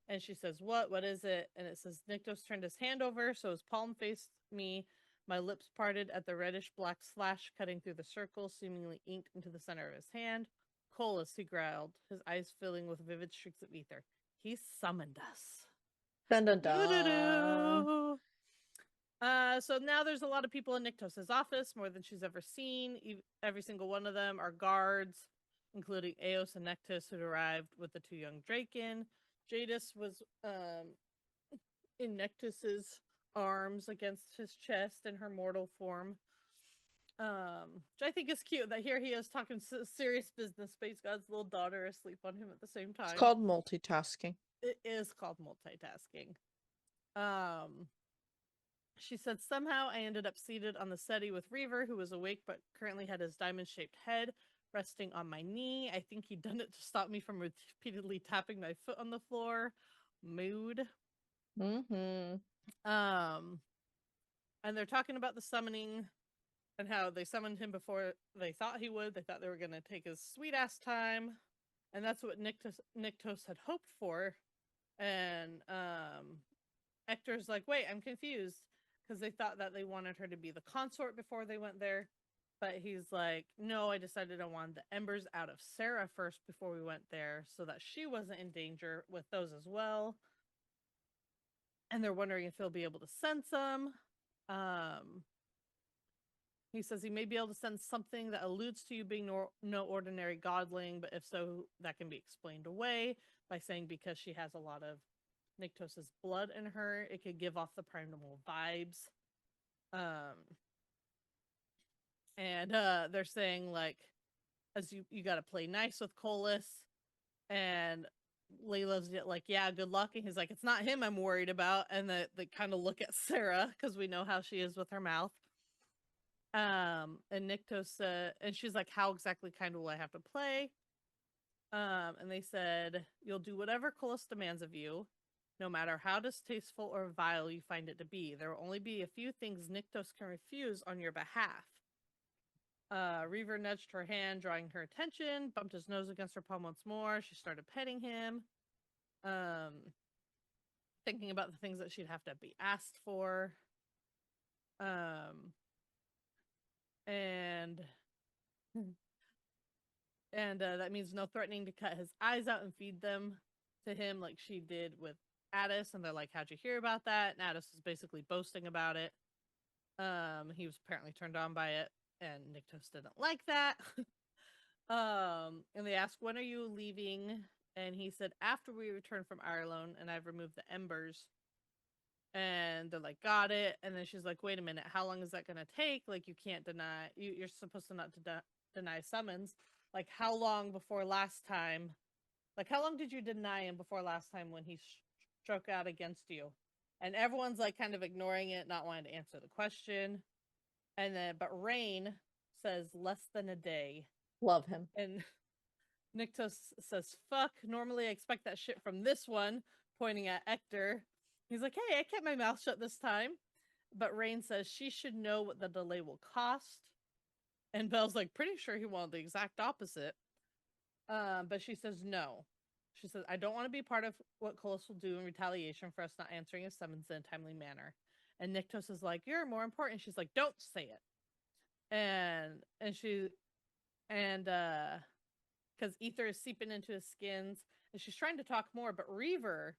and she says, what is it? And it says, Niktos turned his hand over so his palm faced me, my lips parted at the reddish black slash cutting through the circle, seemingly inked into the center of his hand. Colas, he growled, his eyes filling with vivid streaks of ether. He summoned us. Dun dun dun. So now there's a lot of people in Niktos' office, more than she's ever seen. Every single one of them are guards, including Eos and Nectus, who arrived with the two young Draken. Jadis was in Nectus's arms against his chest in her mortal form. Which I think is cute that here he is talking serious business. Space God's little daughter asleep on him at the same time. It's called multitasking. It is called multitasking. She said, somehow I ended up seated on the settee with Reaver, who was awake but currently had his diamond-shaped head resting on my knee. I think he'd done it to stop me from repeatedly tapping my foot on the floor. Mood. And they're talking about the summoning and how they summoned him before they thought he would. They thought they were going to take his sweet-ass time. And that's what Niktos had hoped for. And Hector's like, wait, I'm confused. Because they thought that they wanted her to be the consort before they went there. But he's like, no, I decided I wanted the embers out of Sarah first before we went there so that she wasn't in danger with those as well. And they're wondering if he'll be able to sense them. He says he may be able to sense something that alludes to you being no ordinary godling, but if so, that can be explained away by saying because she has a lot of Niktos' blood in her, it could give off the primal vibes. Um, and they're saying like, as you got to play nice with Colas, and Layla's like, yeah, good luck. And he's like, it's not him I'm worried about. And they kind of look at Sarah because we know how she is with her mouth. And Niktos and she's like, how exactly kind will I have to play? And they said, you'll do whatever Colas demands of you, no matter how distasteful or vile you find it to be. There will only be a few things Niktos can refuse on your behalf. Reaver nudged her hand, drawing her attention, bumped his nose against her palm once more. She started petting him, thinking about the things that she'd have to be asked for. Um, and that means no threatening to cut his eyes out and feed them to him like she did with Addis. And they're like, how'd you hear about that? And Addis was basically boasting about it. He was apparently turned on by it, and Niktos didn't like that. And they asked, when are you leaving? And he said, after we return from Ireland and I've removed the embers. And they're like, got it. And then she's like, wait a minute, how long is that gonna take? Like, you can't deny, you're supposed to not deny summons. Like, how long before last time? Like, how long did you deny him before last time when he struck out against you? And everyone's like kind of ignoring it, not wanting to answer the question. And then, but Rain says less than a day. Love him. And Niktos says, fuck, normally I expect that shit from this one, pointing at Hector. He's like, hey, I kept my mouth shut this time. But Rain says she should know what the delay will cost. And Belle's like, pretty sure he wanted the exact opposite. But she says no. She says, I don't want to be part of what Colas will do in retaliation for us not answering his summons in a timely manner. And Niktos is like, you're more important. She's like, don't say it. And she, and because Ether is seeping into his skins, and she's trying to talk more, but Reaver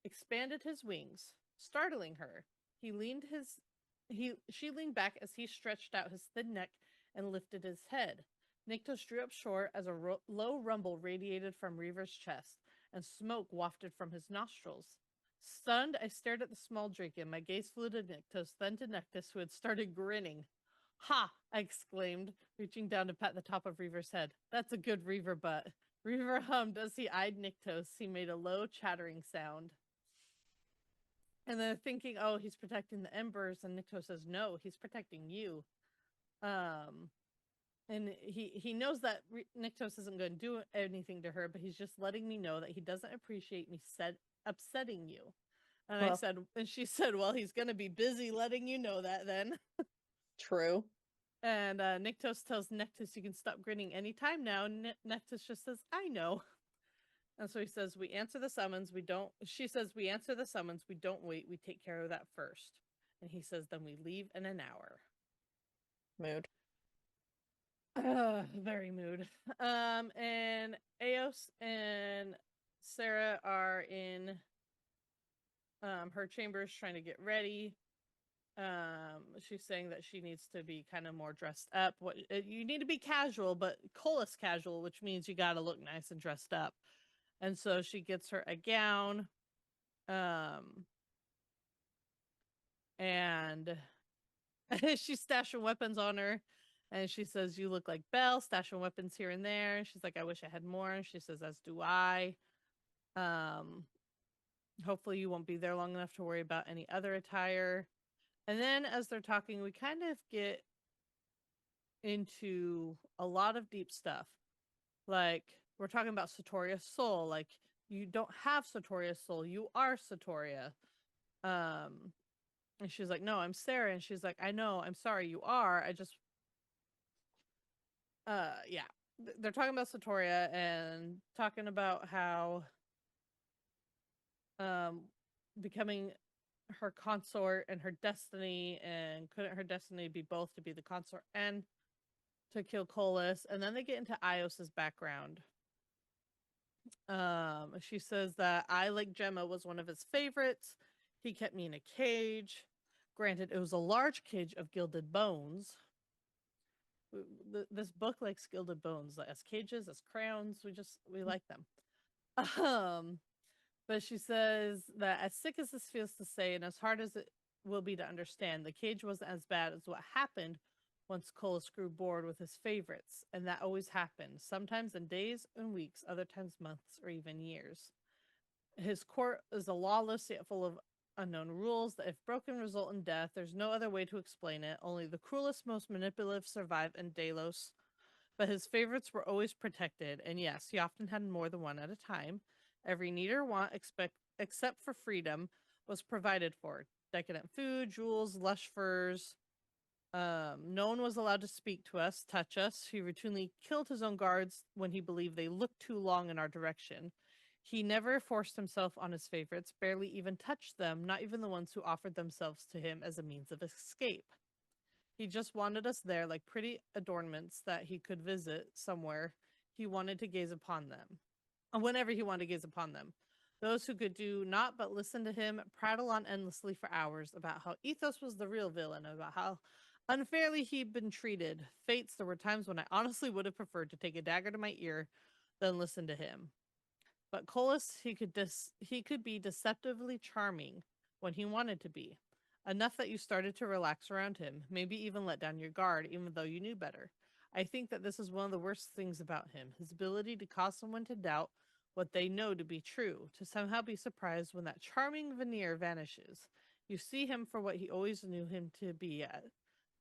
expanded his wings, startling her. She leaned back as he stretched out his thin neck and lifted his head. Niktos drew up short as a low rumble radiated from Reaver's chest, and smoke wafted from his nostrils. Stunned, I stared at the small draken. My gaze flew to Niktos, then to Nektis, who had started grinning. Ha! I exclaimed, reaching down to pat the top of Reaver's head. That's a good Reaver butt. Reaver hummed as he eyed Niktos. He made a low, chattering sound. And then thinking, oh, he's protecting the embers, and Niktos says, no, he's protecting you. And he knows that Niktos isn't going to do anything to her, but he's just letting me know that he doesn't appreciate me upsetting you. And Well, she said, well, he's going to be busy letting you know that then. True. And Niktos tells Nektis, you can stop grinning anytime now. Nektis just says, I know. And so he says, we answer the summons. She says, we answer the summons. We don't wait. We take care of that first. And he says, then we leave in an hour. Mood. Very mood. And Eos and Sarah are in her chambers trying to get ready. She's saying that she needs to be kind of more dressed up. You need to be casual, but Colas casual, which means you got to look nice and dressed up. And so she gets her a gown, and she's stashing weapons on her. And she says, you look like Belle, stashing weapons here and there. And she's like, I wish I had more. And she says, as do I. Hopefully you won't be there long enough to worry about any other attire. And then as they're talking, we kind of get into a lot of deep stuff. Like, we're talking about Satoria's soul. Like, you don't have Satoria's soul. You are Satoria. And she's like, no, I'm Sarah. And she's like, I know, I'm sorry, you are. I just, yeah. They're talking about Satoria and talking about how, becoming her consort and her destiny, and couldn't her destiny be both to be the consort and to kill Colas? And then they get into Ios's background. She says that I, like Gemma, was one of his favorites. He kept me in a cage. Granted, it was a large cage of gilded bones. This book likes gilded bones, as cages, as crowns. We like them. But she says that as sick as this feels to say, and as hard as it will be to understand. The cage wasn't as bad as what happened once Colas grew bored with his favorites, and that always happened, sometimes in days and weeks, other times months or even years. His court is a lawless yet full of unknown rules that, if broken, result in death. There's no other way to explain it. Only the cruelest, most manipulative survive in Delos. But his favorites were always protected, and yes, he often had more than one at a time. Every need or want, except for freedom, was provided for. Decadent food, jewels, lush furs. No one was allowed to speak to us, touch us. He routinely killed his own guards when he believed they looked too long in our direction. He never forced himself on his favorites, barely even touched them, not even the ones who offered themselves to him as a means of escape. He just wanted us there like pretty adornments that he could visit somewhere he wanted to gaze upon them. Whenever he wanted to gaze upon them. Those who could do not but listen to him prattle on endlessly for hours about how Ethos was the real villain, about how unfairly he'd been treated. Fates, there were times when I honestly would have preferred to take a dagger to my ear than listen to him. But Colas, he could be deceptively charming when he wanted to be. Enough that you started to relax around him, maybe even let down your guard, even though you knew better. I think that this is one of the worst things about him, his ability to cause someone to doubt what they know to be true, to somehow be surprised when that charming veneer vanishes. You see him for what he always knew him to be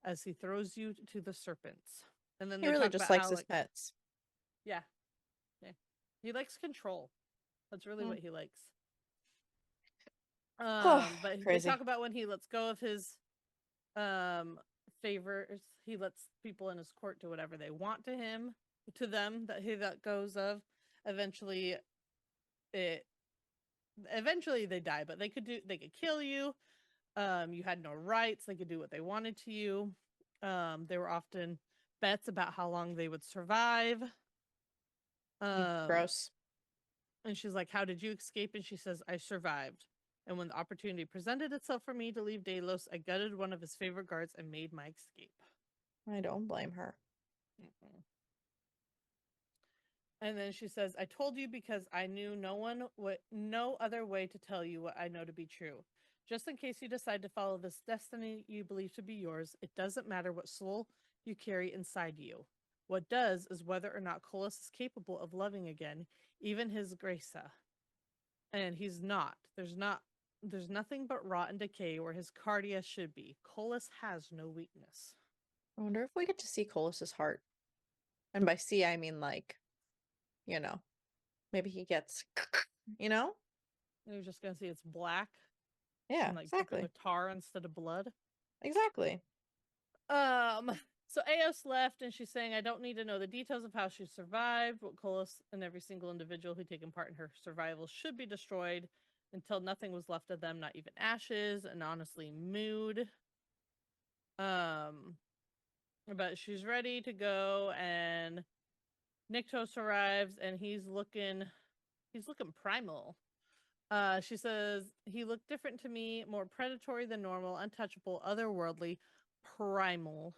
as he throws you to the serpents. And then He they really talk just about likes how, his like, pets. yeah, yeah. He likes control. That's really Mm. what he likes. Oh, But they talk crazy. about when he lets go of his um favors, he lets people in his court do whatever they want to them that he let goes of. Eventually it eventually they die, but they could kill you. You had no rights, they could do what they wanted to you. There were often bets about how long they would survive. Um Gross. And she's like, "How did you escape?" And she says, "I survived. And when the opportunity presented itself for me to leave Delos, I gutted one of his favorite guards and made my escape." I don't blame her. Mm-mm. And then she says, "I told you because I knew no other way to tell you what I know to be true. Just in case you decide to follow this destiny you believe to be yours, it doesn't matter what soul you carry inside you. What does is whether or not Colas is capable of loving again, even his Gracia. And he's not. There's nothing but rot and decay where his cardia should be. Colas has no weakness." I wonder if we get to see Colus's heart. And by see, I mean like, you know, maybe he gets, you know? And you're just gonna see it's black Yeah, and like dripping exactly. with tar instead of blood. Exactly. Um so Eos left and she's saying, "I don't need to know the details of how she survived. What Colas and every single individual who taken part in her survival should be destroyed until nothing was left of them, not even ashes, and honestly mood." Um but she's ready to go, and Nyctos arrives and he's looking primal. She says, "He looked different to me, more predatory than normal, untouchable, otherworldly, primal."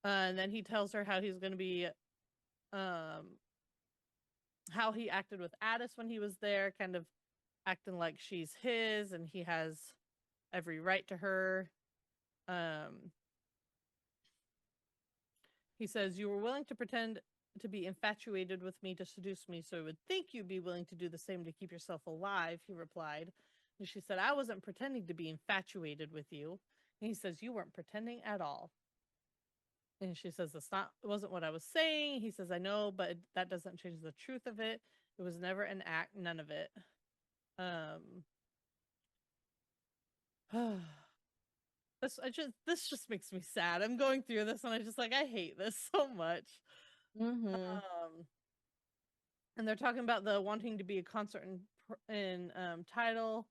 And then he tells her how he's going to be, um, how he acted with Addis when he was there, kind of acting like she's his and he has every right to her. Um, he says, "You were willing to pretend to be infatuated with me to seduce me, so I would think you'd be willing to do the same to keep yourself alive," he replied. And she said, "I wasn't pretending to be infatuated with you." And he says, "You weren't pretending at all." And she says, it wasn't what I was saying." He says, "I know, but that doesn't change the truth of it. It was never an act, none of it." Um, this just makes me sad. I'm going through this and I just like, I hate this so much. Mm-hmm. Um, and they're talking about the wanting to be a concert in title,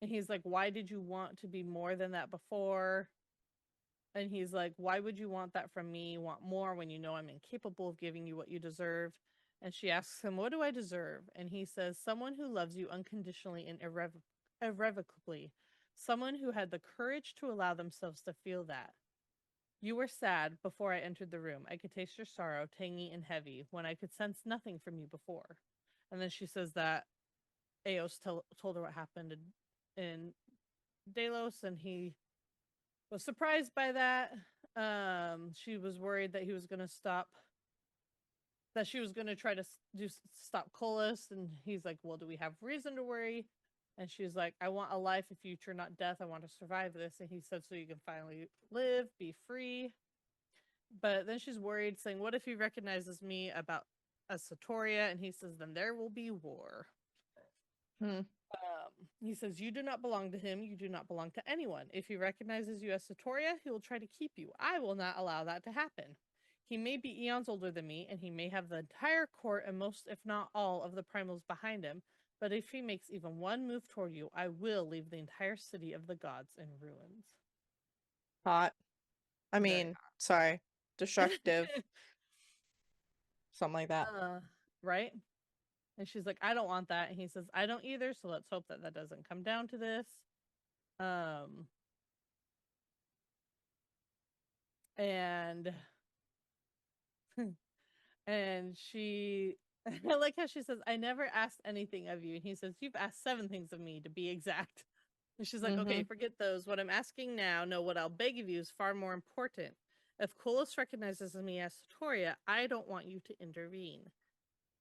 and he's like, "Why did you want to be more than that before?" And he's like, "Why would you want that from me? Want more when you know I'm incapable of giving you what you deserve?" And she asks him, "What do I deserve?" And he says, "Someone who loves you unconditionally and irrevocably. Someone who had the courage to allow themselves to feel that. You were sad before I entered the room. I could taste your sorrow, tangy and heavy, when I could sense nothing from you before." And then she says that Eos told her what happened in Delos, and he was surprised by that. She was worried that he was going to stop, that she was going to try to stop Colas, and he's like, well, do we have reason to worry? And she's like, I want a life, a future, not death. I want to survive this. And he said, so you can finally live, be free. But then she's worried, saying, what if he recognizes me about as Satoria? And he says, then there will be war. Hmm. He says, you do not belong to him. You do not belong to anyone. If he recognizes you as Satoria, he will try to keep you. I will not allow that to happen. He may be eons older than me, and he may have the entire court and most, if not all, of the primals behind him. But if he makes even one move toward you, I will leave the entire city of the gods in ruins. Hot. I Very mean, sorry. Destructive. hot. Something like that. Right? And she's like, I don't want that. And he says, I don't either. So let's hope that that doesn't come down to this. And and she I like how she says, I never asked anything of you. And he says, you've asked 7 things of me, to be exact. And she's like, okay, forget those. What I'm asking now, no, what I'll beg of you is far more important. If Kolos recognizes me as Satoria, I don't want you to intervene.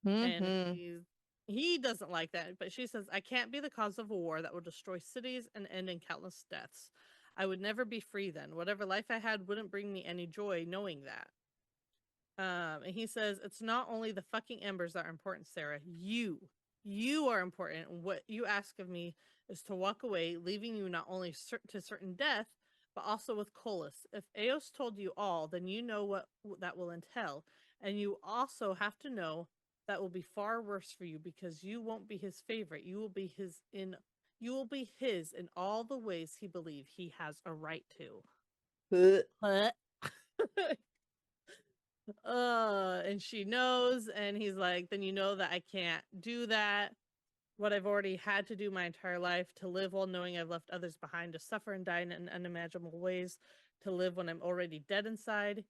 And he doesn't like that, but she says, I can't be the cause of a war that will destroy cities and end in countless deaths. I would never be free then. Whatever life I had wouldn't bring me any joy knowing that. And he says, it's not only the fucking embers that are important, Sarah. You are important. And what you ask of me is to walk away, leaving you not only to certain death, but also with Colas. If Eos told you all, then you know what that will entail. And you also have to know that will be far worse for you, because you won't be his favorite. You will be his in all the ways he believes he has a right to. What? And she knows, and he's like, then you know that I can't do that. What I've already had to do my entire life, to live while knowing I've left others behind, to suffer and die in unimaginable ways, to live when I'm already dead inside.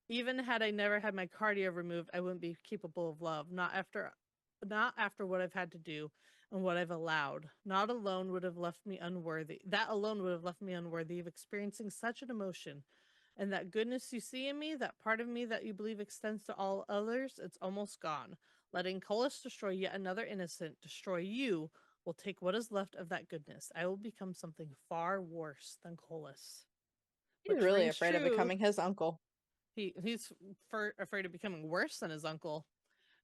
Even had I never had my cardio removed, I wouldn't be capable of love. Not after what I've had to do and what I've allowed. Not alone would have left me unworthy. That alone would have left me unworthy of experiencing such an emotion. And that goodness you see in me, that part of me that you believe extends to all others, it's almost gone. Letting Colas destroy yet another innocent, destroy you, will take what is left of that goodness. I will become something far worse than Colas. He's Which really rings afraid of true. becoming his uncle. He's afraid of becoming worse than his uncle.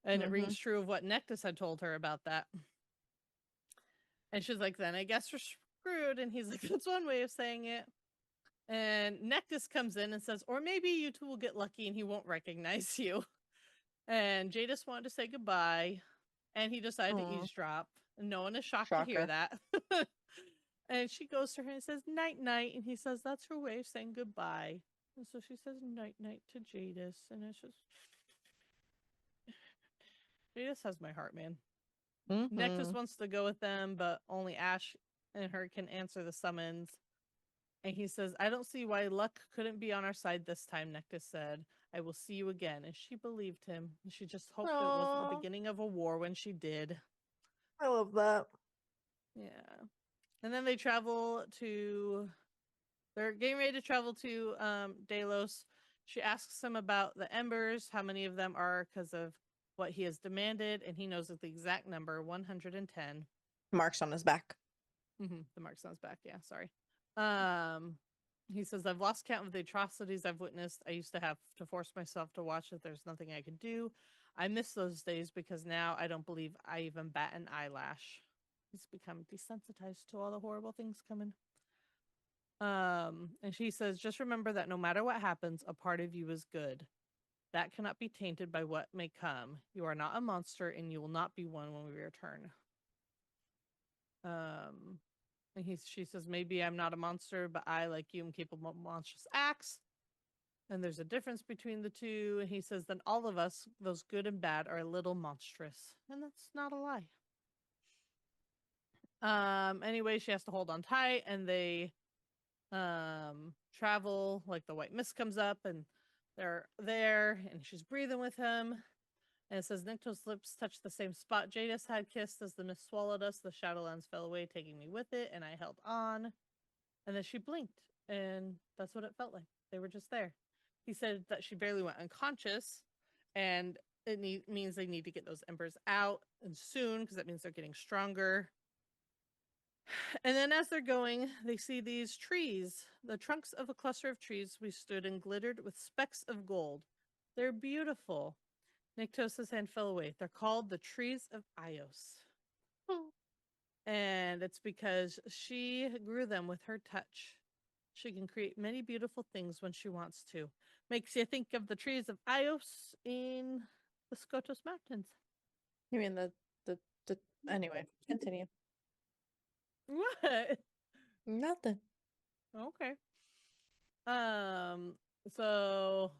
And it rings true of what Nectus had told her about that. And she's like, then I guess we're screwed. And he's like, that's one way of saying it. And Nectus comes in and says, or maybe you two will get lucky and he won't recognize you. And Jadis wanted to say goodbye, and he decided to eavesdrop. And no one is shocked to hear that. And she goes to her and says, night, night. And he says, that's her way of saying goodbye. And so she says, night, night to Jadis. And it's just, Jadis has my heart, man. Nectus wants to go with them, but only Ash and her can answer the summons. And he says, I don't see why luck couldn't be on our side this time, Nectus said. I will see you again. And she believed him. She just hoped it wasn't the beginning of a war when she did. I love that. Yeah. And then they travel to... They're getting ready to travel to Delos. She asks him about the embers, how many of them are because of what he has demanded. And he knows the exact number, 110. Marks on his back. The marks on his back, yeah, sorry. He says, I've lost count of the atrocities I've witnessed. I used to have to force myself to watch it. There's nothing I could do. I miss those days because now I don't believe I even bat an eyelash. He's become desensitized to all the horrible things coming. And she says, just remember that no matter what happens, a part of you is good. That cannot be tainted by what may come. You are not a monster, and you will not be one when we return. And she says, maybe I'm not a monster, but I, like you, am capable of monstrous acts. And there's a difference between the two. And he says, then all of us, those good and bad, are a little monstrous. And that's not a lie. Anyway, she has to hold on tight, and they travel. Like, the white mist comes up, and they're there, and she's breathing with him. And it says, Nikto's lips touched the same spot Jadis had kissed. As the mist swallowed us, the Shadowlands fell away, taking me with it, and I held on. And then she blinked, and that's what it felt like. They were just there. He said that she barely went unconscious, and means they need to get those embers out and soon because that means they're getting stronger. And then as they're going, they see these trees, the trunks of a cluster of trees we stood and glittered with specks of gold. They're beautiful. Nyctos's hand fell away. They're called the trees of Ios. Oh. And it's because she grew them with her touch. She can create many beautiful things when she wants to. Makes you think of the trees of Ios in the Skotos Mountains. You mean the anyway, continue. What? Nothing. Okay. Um, so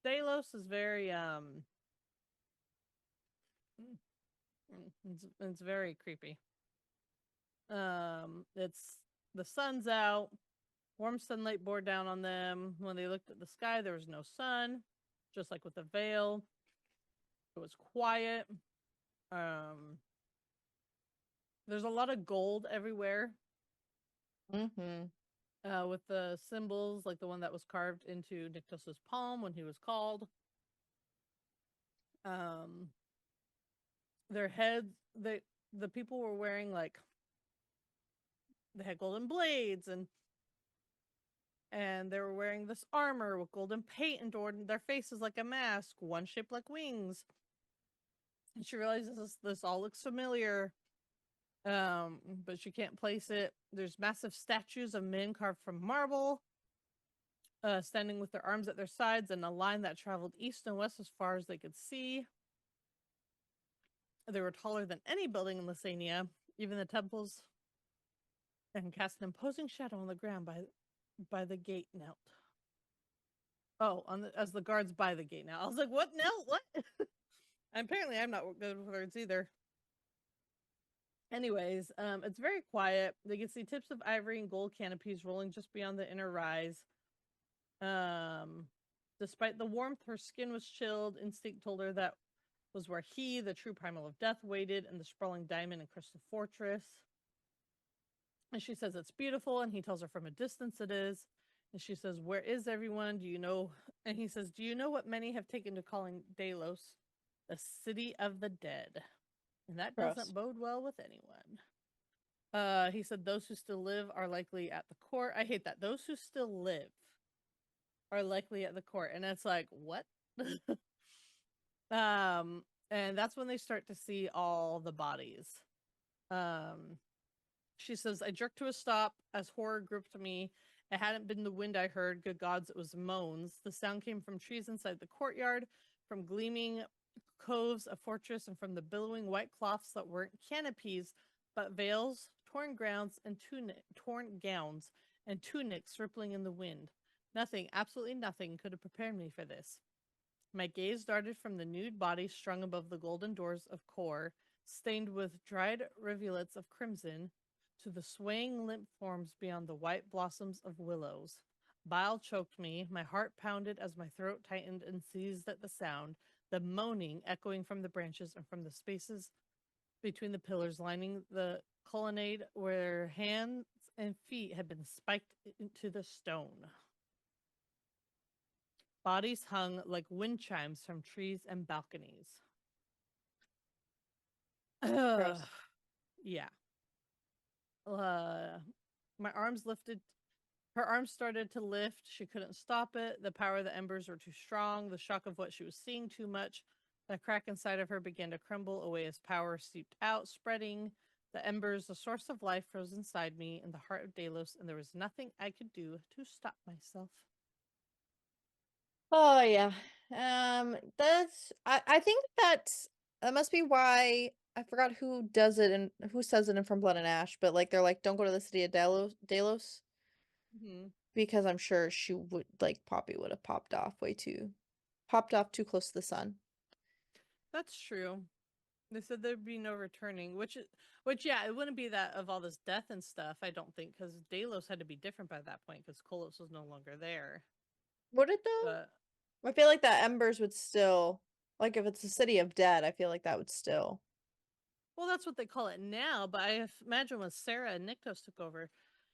Delos is very it's very creepy. It's the sun's out, warm sunlight bore down on them. When they looked at the sky, there was no sun, just like with the veil. It was quiet. Um, there's a lot of gold everywhere. Mm-hmm. With the symbols, like the one that was carved into Nyctos's palm when he was called. Um, their heads, the people were wearing like they had golden blades and they were wearing this armor with golden paint adorned their faces like a mask, one shaped like wings. And she realizes this all looks familiar, but she can't place it. There's massive statues of men carved from marble, standing with their arms at their sides in a line that traveled east and west as far as they could see. They were taller than any building in Lysania, even the temples, and cast an imposing shadow on the ground by the gate knelt. Oh, as the guards by the gate now. I was like, what knelt? What? And apparently I'm not good with words either. Anyways, it's very quiet. They can see tips of ivory and gold canopies rolling just beyond the inner rise. Um, Despite the warmth, her skin was chilled. Instinct told her that was where he, the true primal of death, waited in the sprawling diamond and crystal fortress. And she says it's beautiful, and he tells her from a distance it is. And she says, "Where is everyone? Do you know?" And he says, "Do you know what many have taken to calling Delos the city of the dead?" And that Gross. doesn't bode well with anyone. He said, "Those who still live are likely at the court." I hate that. Those who still live are likely at the court. And it's like, what? And that's when they start to see all the bodies. She says, "I jerked to a stop as horror gripped me. It hadn't been the wind I heard. Good gods, it was moans. The sound came from trees inside the courtyard, from gleaming coves, a fortress, and from the billowing white cloths that weren't canopies, but veils, torn gowns, and tunics rippling in the wind. Nothing, absolutely nothing, could have prepared me for this. My gaze darted from the nude bodies strung above the golden doors of Kor, stained with dried rivulets of crimson, to the swaying limp forms beyond the white blossoms of willows. Bile choked me, my heart pounded as my throat tightened and seized at the sound, the moaning echoing from the branches and from the spaces between the pillars lining the colonnade where hands and feet had been spiked into the stone. Bodies hung like wind chimes from trees and balconies. Gross. Yeah. Uh, my arms lifted. Her arms started to lift. She couldn't stop it. The power of the embers were too strong. The shock of what she was seeing too much. The crack inside of her began to crumble away as power seeped out, spreading. The embers, the source of life, froze inside me in the heart of Delos, and there was nothing I could do to stop myself. Oh yeah. That's I think that must be why I forgot who does it and who says it in From Blood and Ash, but like they're like, don't go to the city of Delos Mm-hmm. because I'm sure she would like Poppy would have popped off too close to the sun. That's true. They said there'd be no returning, which yeah, it wouldn't be that of all this death and stuff. I don't think because Delos had to be different by that point because Kolos was no longer there. Would it though? But I feel like that embers would still like if it's a city of dead, I feel like that would still. well, that's what they call it now. But I imagine when Sarah and Nyktos took over,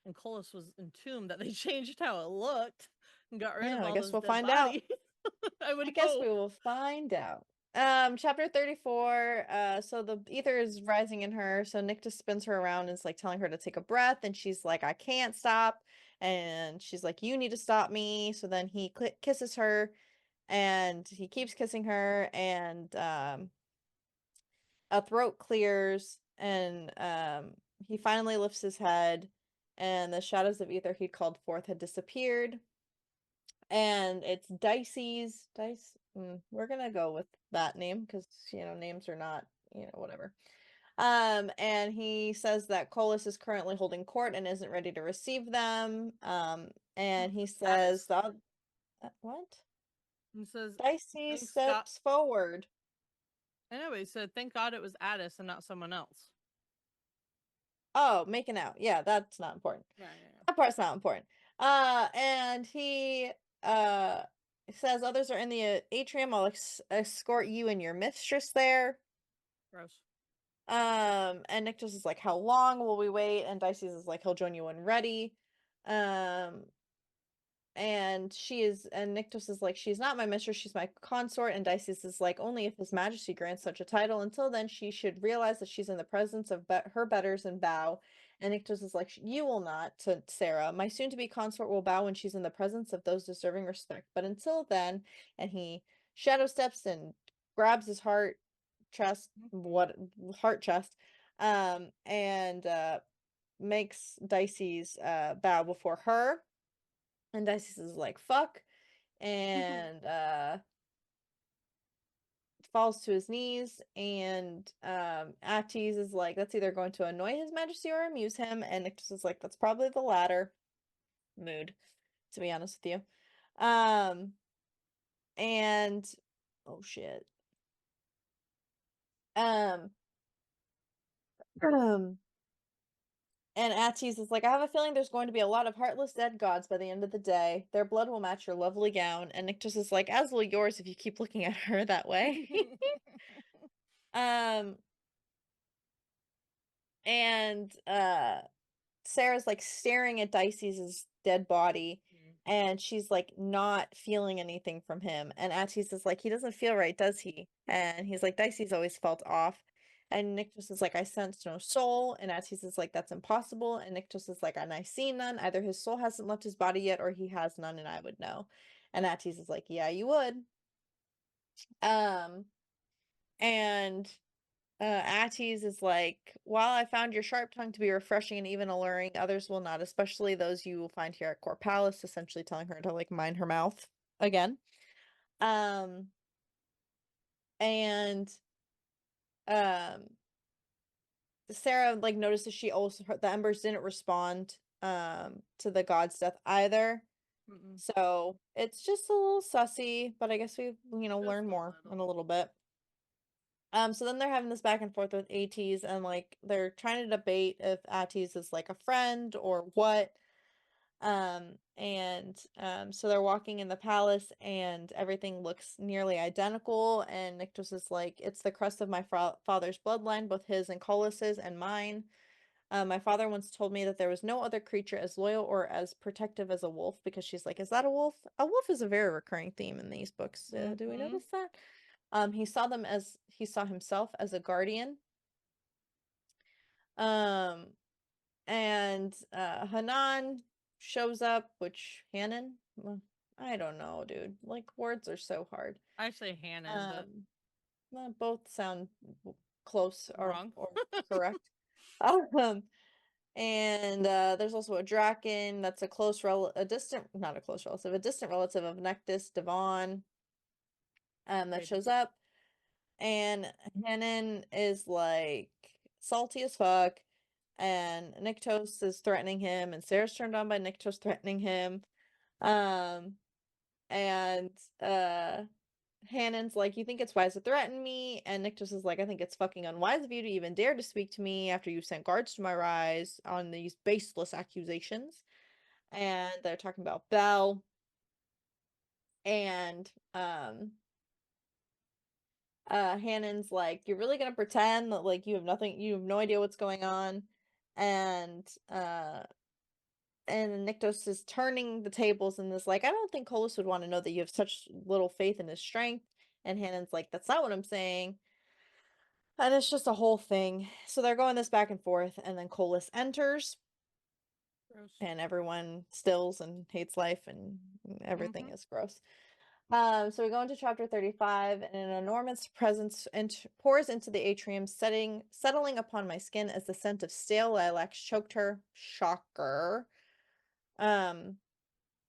and Colas was entombed that they changed how it looked and got rid of Yeah, I all guess those we'll dead find out. bodies. I would I guess we hope. will find out. Chapter 34. So the ether is rising in her. So Nick just spins her around and is like telling her to take a breath, and she's like, I can't stop. And she's like, you need to stop me. So then he kisses her, and he keeps kissing her, and a throat clears, and he finally lifts his head, and the shadows of ether he'd called forth had disappeared. And it's Dicey's we're gonna go with that name because names are not, whatever. And he says that Colas is currently holding court and isn't ready to receive them. And he says Addis. what? And says, Dicey thanks God. steps forward. Anyway, he said, thank God it was Addis and not someone else. Oh, making out. Yeah, that's not important. Yeah. That part's not important. And he uh says others are in the atrium. I'll escort you and your mistress there. Gross. And Nick just is like, how long will we wait? And Dicey's is like, he'll join you when ready. Um, and Nyctos is like, she's not my mistress, she's my consort. And Dicey's is like, only if His Majesty grants such a title. Until then, she should realize that she's in the presence of her betters and bow. And Nyctos is like, you will not, to Sarah. My soon-to-be consort will bow when she's in the presence of those deserving respect. But until then, and he shadow steps and grabs his heart chest, and makes Dicey's bow before her. And Dicey is like, fuck, and falls to his knees, and Attis is like, that's either going to annoy His Majesty or amuse him, and Nyctos is like, that's probably the latter. Mood, to be honest with you. And oh shit. Um And Attis is like, I have a feeling there's going to be a lot of heartless dead gods by the end of the day. Their blood will match your lovely gown. And Nyctos is like, as will yours if you keep looking at her that way. um and Sarah's like staring at Dicey's dead body, and she's like not feeling anything from him. And Attis is like, he doesn't feel right, does he? And he's like, Dicey's always felt off. And Nyctos is like, I sense no soul. And Attis is like, that's impossible. And Nyctos is like, and I see none. Either his soul hasn't left his body yet, or he has none, and I would know. And Attis is like, yeah, you would. Um, and Attis is like, while I found your sharp tongue to be refreshing and even alluring, others will not, especially those you will find here at Court Palace, essentially telling her to like mind her mouth again. Um, and um, Sarah like notices she also the embers didn't respond to the god's death either. So it's just a little sussy, but I guess we Just learn a more in a little. little bit. So then they're having this back and forth with Attis, and like they're trying to debate if Attis is like a friend or what. So they're walking in the palace, and everything looks nearly identical. And Nyctos is like, it's the crust of my father's bloodline, both his and Colas's and mine. My father once told me that there was no other creature as loyal or as protective as a wolf, because she's like, is that a wolf? A wolf is a very recurring theme in these books. Do we notice that? He saw himself as a guardian. Um, and Hanan shows up, which Hanan? Well, I don't know, dude. Like words are so hard. I say Hannon, but Well, both sound close wrong. or correct. Um, and there's also a Draken that's not a close relative, a distant relative of Nectus, Devon, that Baby. shows up. And Hanan is like salty as fuck, and Nyctos is threatening him, and Sarah's turned on by Nyctos threatening him. Um, and Hanan's like, you think it's wise to threaten me? And Nyctos is like, I think it's fucking unwise of you to even dare to speak to me after you've sent guards to my rise on these baseless accusations. And they're talking about Belle. And Hanan's like, you're really gonna pretend that like you have no idea what's going on. And And Nyctos is turning the tables and is like, I don't think Colas would want to know that you have such little faith in his strength. And Hannon's like, that's not what I'm saying. And it's just a whole thing. So they're going this back and forth, and then Colas enters, Gross. and everyone stills and hates life, and everything Mm-hmm. is gross. So we go into chapter 35, and an enormous presence pours into the atrium, settling upon my skin as the scent of stale lilacs choked her. Shocker. Um,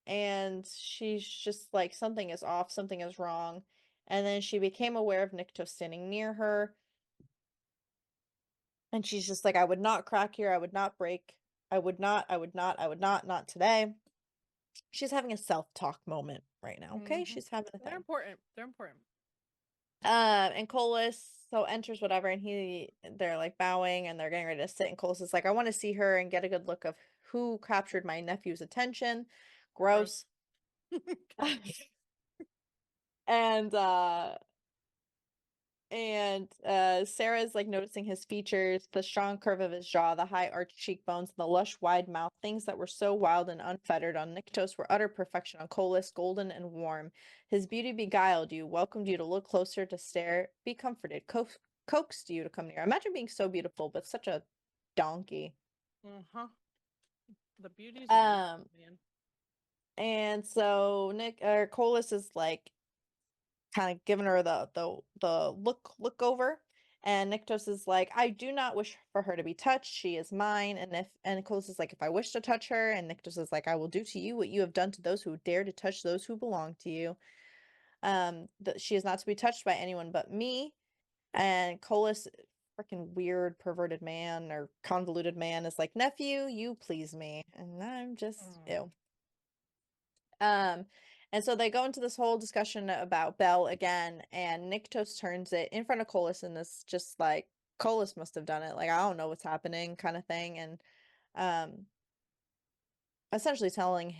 and she's just like, something is off, something is wrong. And then she became aware of Nikto standing near her. And she's just like, I would not crack here. I would not break. Not today. She's having a self-talk moment right now. Okay. Mm-hmm. She's having a They're thing. important. They're important. And Colas so enters whatever, and they're like bowing and they're getting ready to sit. And Colas is like, I want to see her and get a good look of who captured my nephew's attention. Gross. Gross. And Sarah's like noticing his features, the strong curve of his jaw, the high arched cheekbones, and the lush wide mouth. Things that were so wild and unfettered on Nyctos were utter perfection on Colas, golden and warm. His beauty beguiled you, welcomed you to look closer, to stare, be comforted, coaxed you to come near. Imagine being so beautiful, but such a donkey. Uh-huh. The beauty's a beautiful, Um, man. and so Colas is like kind of giving her the look over, and Nyctos is like, I do not wish for her to be touched. She is mine. And Colas is like, if I wish to touch her, and Nyctos is like, I will do to you what you have done to those who dare to touch those who belong to you. That she is not to be touched by anyone but me. And Colas, freaking weird perverted man or convoluted man, is like, nephew, you please me. And I'm just Mm. ew. Um, and so they go into this whole discussion about Belle again, and Nyctos turns it in front of Colas, and this just like, Colas must have done it, like, I don't know what's happening kind of thing. And um essentially telling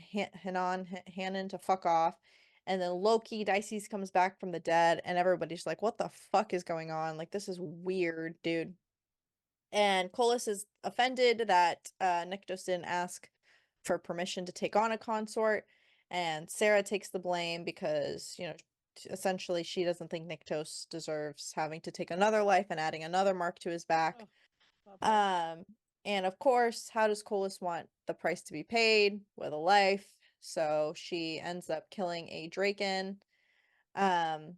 Hannon to fuck off. And then Loki Dices comes back from the dead, and everybody's like, what the fuck is going on? Like, this is weird, dude. And Colas is offended that Nyctos didn't ask for permission to take on a consort. And Sarah takes the blame because, essentially she doesn't think Nyctos deserves having to take another life and adding another mark to his back. Oh, stop it. Um, and of course, how does Colas want the price to be paid? With a life. So she ends up killing a Draken, um,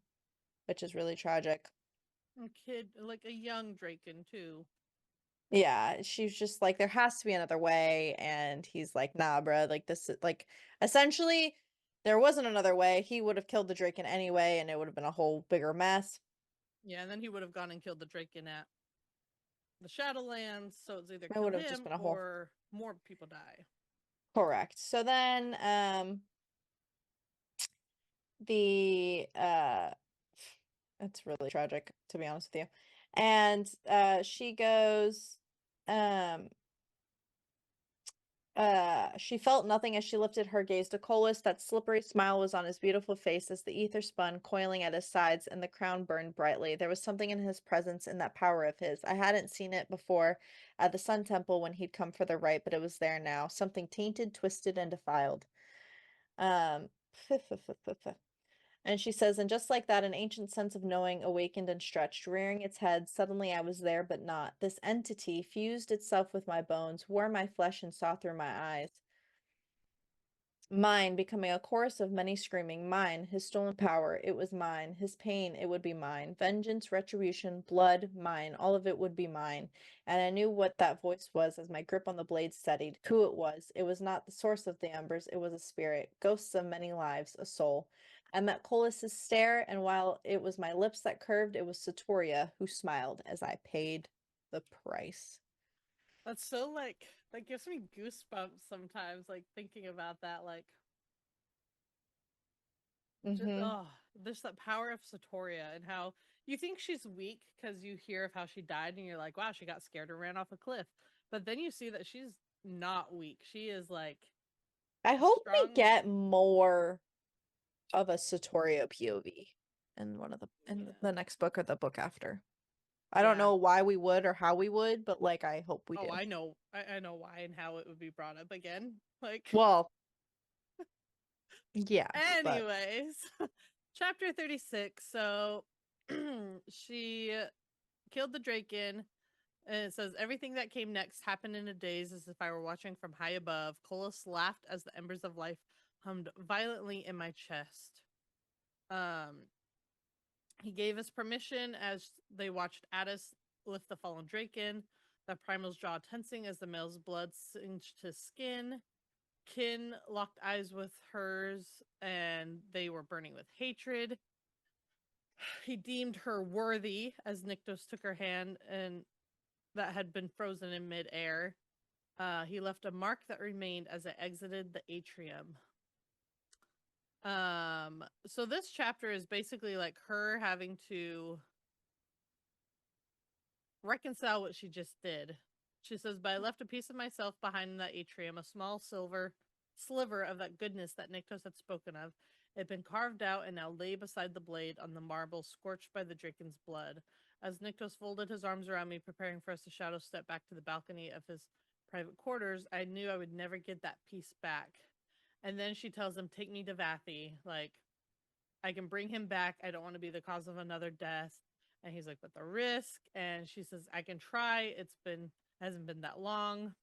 which is really tragic. A kid, like a young Draken, too. Yeah, she's just like, there has to be another way, and he's like, nah, bruh, like, this is like, essentially, there wasn't another way. He would have killed the Draken anyway, and it would have been a whole bigger mess. Yeah, and then he would have gone and killed the Draken at the Shadowlands, so it's either It kill would have just him been a whole or more people die. correct. So then, the it's really tragic, to be honest with you. And she goes, um she felt nothing as she lifted her gaze to Colas. That slippery smile was on his beautiful face as the ether spun, coiling at his sides, and the crown burned brightly. There was something in his presence, in that power of his. I hadn't seen it before at the Sun Temple when he'd come for the rite, but it was there now. Something tainted, twisted, and defiled. Um, And she says, and just like that, an ancient sense of knowing awakened and stretched, rearing its head. Suddenly I was there, but not. This entity fused itself with my bones, wore my flesh, and saw through my eyes. Mine, becoming a chorus of many screaming, mine, his stolen power, it was mine, his pain, it would be mine, vengeance, retribution, blood, mine, all of it would be mine. And I knew what that voice was as my grip on the blade steadied, who it was. It was not the source of the embers, it was a spirit, ghosts of many lives, a soul. I met Colas's stare, and while it was my lips that curved, it was Satoria who smiled as I paid the price. That's so like that gives me goosebumps sometimes, like thinking about that. Like, just Mm-hmm. oh, there's that power of Satoria and how you think she's weak because you hear of how she died and you're like, wow, she got scared and ran off a cliff. But then you see that she's not weak. She is like I a hope they strong. get more of a Satoria POV in Yeah. the next book or the book after. I don't Yeah. know why we would or how we would, but like I hope we Oh, do. I know. I know why and how it would be brought up again. Like, Well, yeah, but anyways, chapter 36. So she killed the Draken. And it says, everything that came next happened in a daze as if I were watching from high above. Colas laughed as the embers of life hummed violently in my chest. Um, he gave us permission as they watched Addis lift the fallen Draken, the primal's jaw tensing as the male's blood singed his skin. Kin locked eyes with hers, and they were burning with hatred. He deemed her worthy as Nyktos took her hand and that had been frozen in midair. He left a mark that remained as I exited the atrium. So this chapter is basically like her having to reconcile what she just did. She says, but I left a piece of myself behind in that atrium, a small silver sliver of that goodness that Nyktos had spoken of. It had been carved out and now lay beside the blade on the marble scorched by the Draken's blood. As Nyktos folded his arms around me, preparing for us to shadow step back to the balcony of his private quarters, I knew I would never get that piece back. And then she tells him, take me to Vathi. Like, I can bring him back. I don't want to be the cause of another death. And he's like, but the risk. And she says, I can try. Hasn't been that long.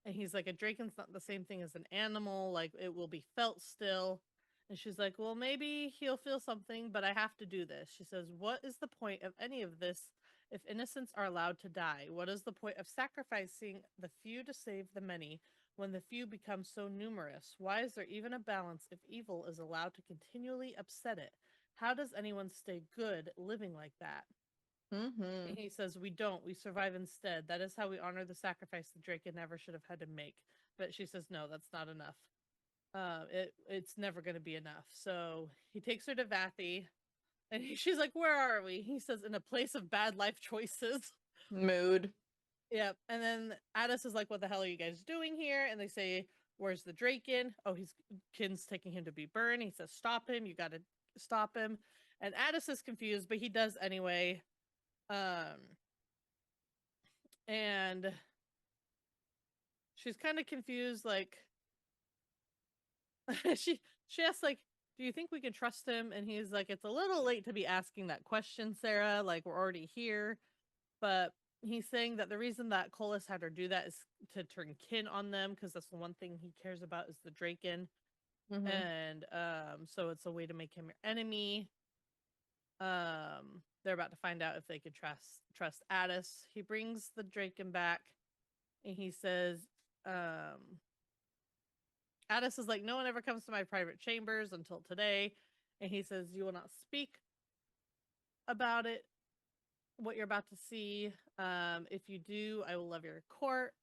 And he's like, a draken's not the same thing as an animal. Like, it will be felt still. And she's like, well, maybe he'll feel something, but I have to do this. She says, what is the point of any of this if innocents are allowed to die? What is the point of sacrificing the few to save the many when the few become so numerous? Why is there even a balance if evil is allowed to continually upset it? How does anyone stay good living like that? mm-hmm. And he says, we don't. We survive instead. That is how we honor the sacrifice the Draken never should have had to make. But she says, no, that's not enough. It's never going to be enough. So he takes her to Vathi, and she's like, where are we? He says, in a place of bad life choices. Mood. Yep. And then Addis is like, what the hell are you guys doing here? And they say, where's the Draken? Oh, Kin's taking him to be burned. He says, stop him. You got to stop him. And Addis is confused, but he does anyway. Um, and she's kind of confused, like she asks, like, do you think we can trust him? And he's like, it's a little late to be asking that question, Sarah. Like, we're already here. But he's saying that the reason that Colas had her do that is to turn Kin on them, because that's the one thing he cares about is the Draken. Mm-hmm. And so it's a way to make him your enemy. They're about to find out if they could trust Addis. He brings the Draken back, and he says, Addis is like, no one ever comes to my private chambers until today. And he says, you will not speak about it, what you're about to see. If you do, I will levy your court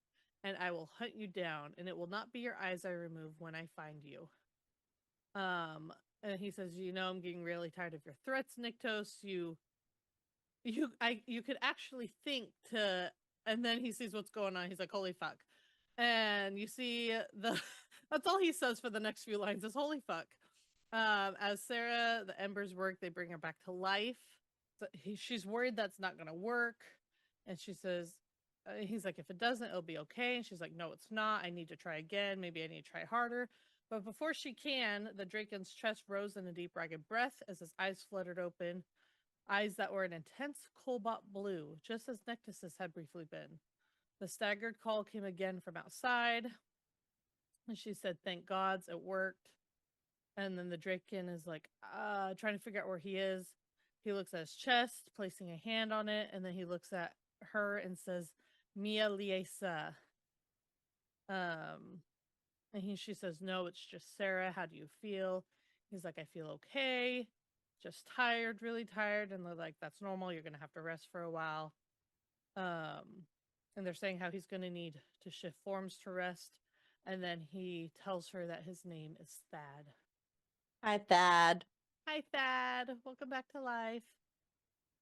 and I will hunt you down. And it will not be your eyes I remove when I find you. And he says, you know, I'm getting really tired of your threats, Nyktos. You could actually think to, and then he sees what's going on. He's like, holy fuck. And you see that's all he says for the next few lines is holy fuck. As Sarah, the embers work, they bring her back to life. So she's worried that's not going to work. And she says, he's like, if it doesn't, it'll be okay. And she's like, no, it's not. I need to try again. Maybe I need to try harder. But before she can, the Draken's chest rose in a deep, ragged breath as his eyes fluttered open. Eyes that were an intense cobalt blue, just as Nectus's had briefly been. The staggered call came again from outside. And she said, thank gods, it worked. And then the Draken is like, trying to figure out where he is. He looks at his chest, placing a hand on it, and then he looks at her and says, Mia Liesa. Um, and she says, no, it's just Sarah. How do you feel? He's like, I feel okay. Just tired, really tired. And they're like, that's normal. You're going to have to rest for a while. And they're saying how he's going to need to shift forms to rest. And then he tells her that his name is Thad. Hi, Thad. Hi, Thad. Welcome back to life.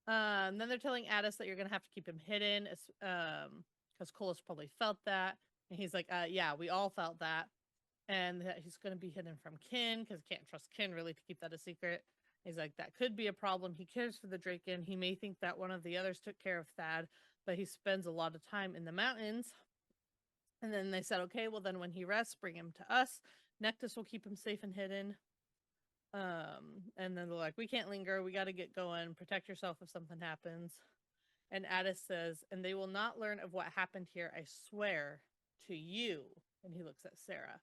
Then they're telling Addis that you're going to have to keep him hidden, because Colas probably felt that. And he's like, yeah, we all felt that. And that he's going to be hidden from Kin, because can't trust Kin really to keep that a secret. He's like, that could be a problem. He cares for the Draken. He may think that one of the others took care of Thad, but he spends a lot of time in the mountains. And then they said, okay, well, then when he rests, bring him to us. Nectus will keep him safe and hidden. And then they're like, we can't linger. We got to get going. Protect yourself if something happens. And Addis says, and they will not learn of what happened here, I swear to you. And he looks at Sarah.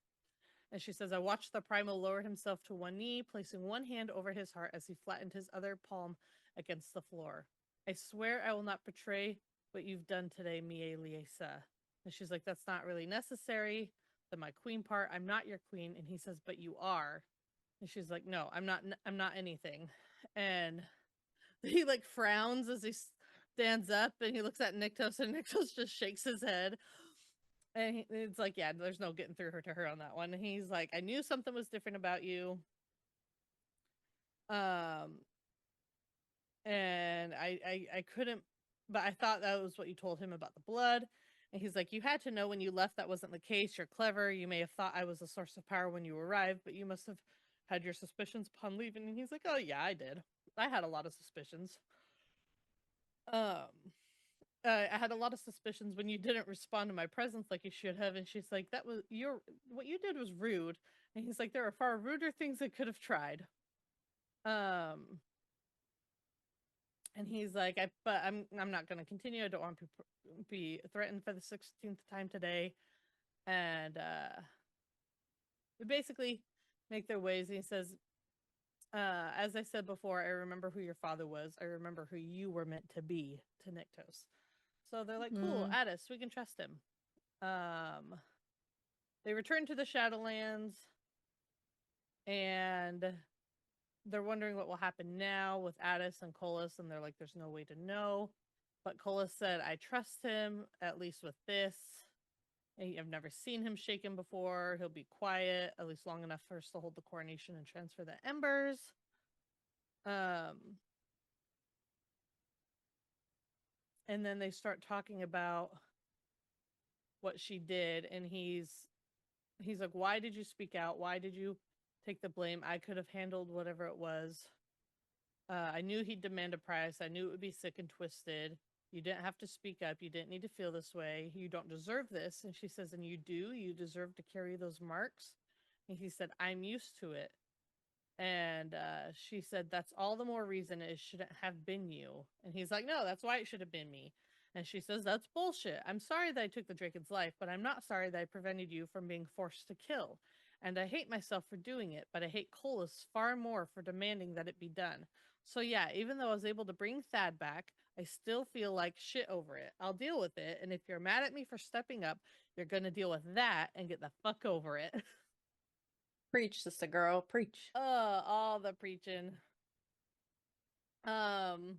And she says, I watched the primal lower himself to one knee, placing one hand over his heart as he flattened his other palm against the floor. I swear I will not betray what you've done today, Mie Liesa. And she's like, that's not really necessary. The my queen part, I'm not your queen. And he says, but you are. And she's like, no, I'm not anything. And he like frowns as he stands up and he looks at Nyktos, and Nyktos just shakes his head. And it's like, yeah, there's no getting through to her on that one. And he's like, I knew something was different about you. And I couldn't, but I thought that was what you told him about the blood. And he's like, you had to know when you left that wasn't the case. You're clever. You may have thought I was a source of power when you arrived, but you must have had your suspicions upon leaving. And he's like, oh yeah, I did. I had a lot of suspicions. I had a lot of suspicions when you didn't respond to my presence like you should have. And she's like, that was what you did was rude. And he's like, there are far ruder things I could have tried. And he's like, but I'm not going to continue. I don't want to be threatened for the 16th time today. And they basically make their ways. And he says, as I said before, I remember who your father was. I remember who you were meant to be to Nyktos. So they're like, cool, Addis, we can trust him. They return to the Shadowlands, and they're wondering what will happen now with Addis and Colas, and they're like, there's no way to know. But Colas said, I trust him, at least with this. I've never seen him shaken before. He'll be quiet, at least long enough for us to hold the coronation and transfer the embers. And then they start talking about what she did, and he's like, why did you speak out? Why did you take the blame? I could have handled whatever it was. I knew he'd demand a price. I knew it would be sick and twisted. You didn't have to speak up. You didn't need to feel this way. You don't deserve this. And she says, and you do. You deserve to carry those marks. And he said, I'm used to it. And she said, that's all the more reason it shouldn't have been you. And he's like, no, that's why it should have been me. And she says, that's bullshit. I'm sorry that I took the Draken's life, but I'm not sorry that I prevented you from being forced to kill. And I hate myself for doing it, but I hate Colas far more for demanding that it be done. So yeah, even though I was able to bring Thad back, I still feel like shit over it. I'll deal with it. And if you're mad at me for stepping up, you're going to deal with that and get the fuck over it. Preach, sister girl, preach. All the preaching. And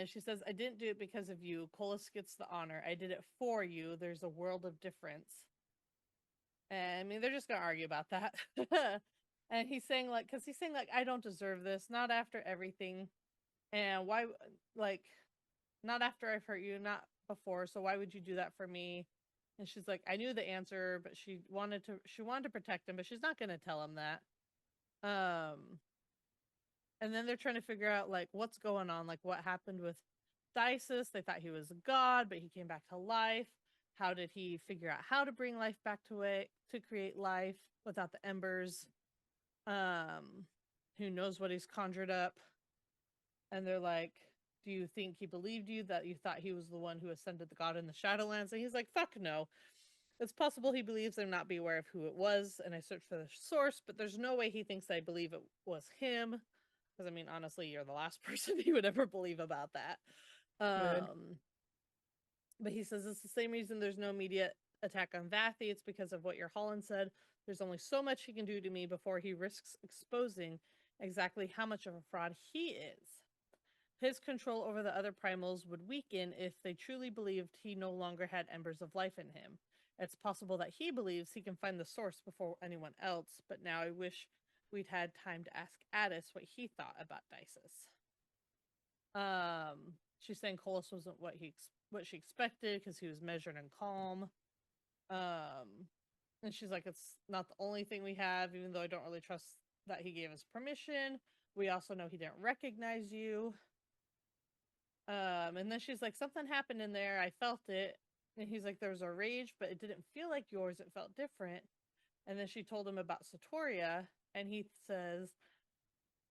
she says, I didn't do it because of you. Colas gets the honor. I did it for you. There's a world of difference. And I mean, they're just gonna argue about that. And he's saying because he's saying I don't deserve this, not after everything. And why, like, not after I've hurt you, not before. So why would you do that for me? And she's like, I knew the answer, but she wanted to protect him, but she's not gonna tell him that. And then they're trying to figure out what's going on, what happened with Dices. They thought he was a god, but he came back to life. How did he figure out how to bring life back to it, to create life without the embers? Who knows what he's conjured up? And they're like, do you think he believed you, that you thought he was the one who ascended the god in the Shadowlands? And he's like, fuck no. It's possible he believes I'm not be aware of who it was, and I searched for the source, but there's no way he thinks I believe it was him. Because, I mean, honestly, you're the last person he would ever believe about that. But he says it's the same reason there's no immediate attack on Vathi. It's because of what your Holland said. There's only so much he can do to me before he risks exposing exactly how much of a fraud he is. His control over the other primals would weaken if they truly believed he no longer had embers of life in him. It's possible that he believes he can find the source before anyone else, but now I wish we'd had time to ask Addis what he thought about Dices. She's saying Colas wasn't what she expected because he was measured and calm. And she's like, it's not the only thing we have, even though I don't really trust that he gave us permission. We also know he didn't recognize you. And then she's like, something happened in there. I felt it. And he's like, there was a rage, but it didn't feel like yours. It felt different. And then she told him about Satoria. And he says,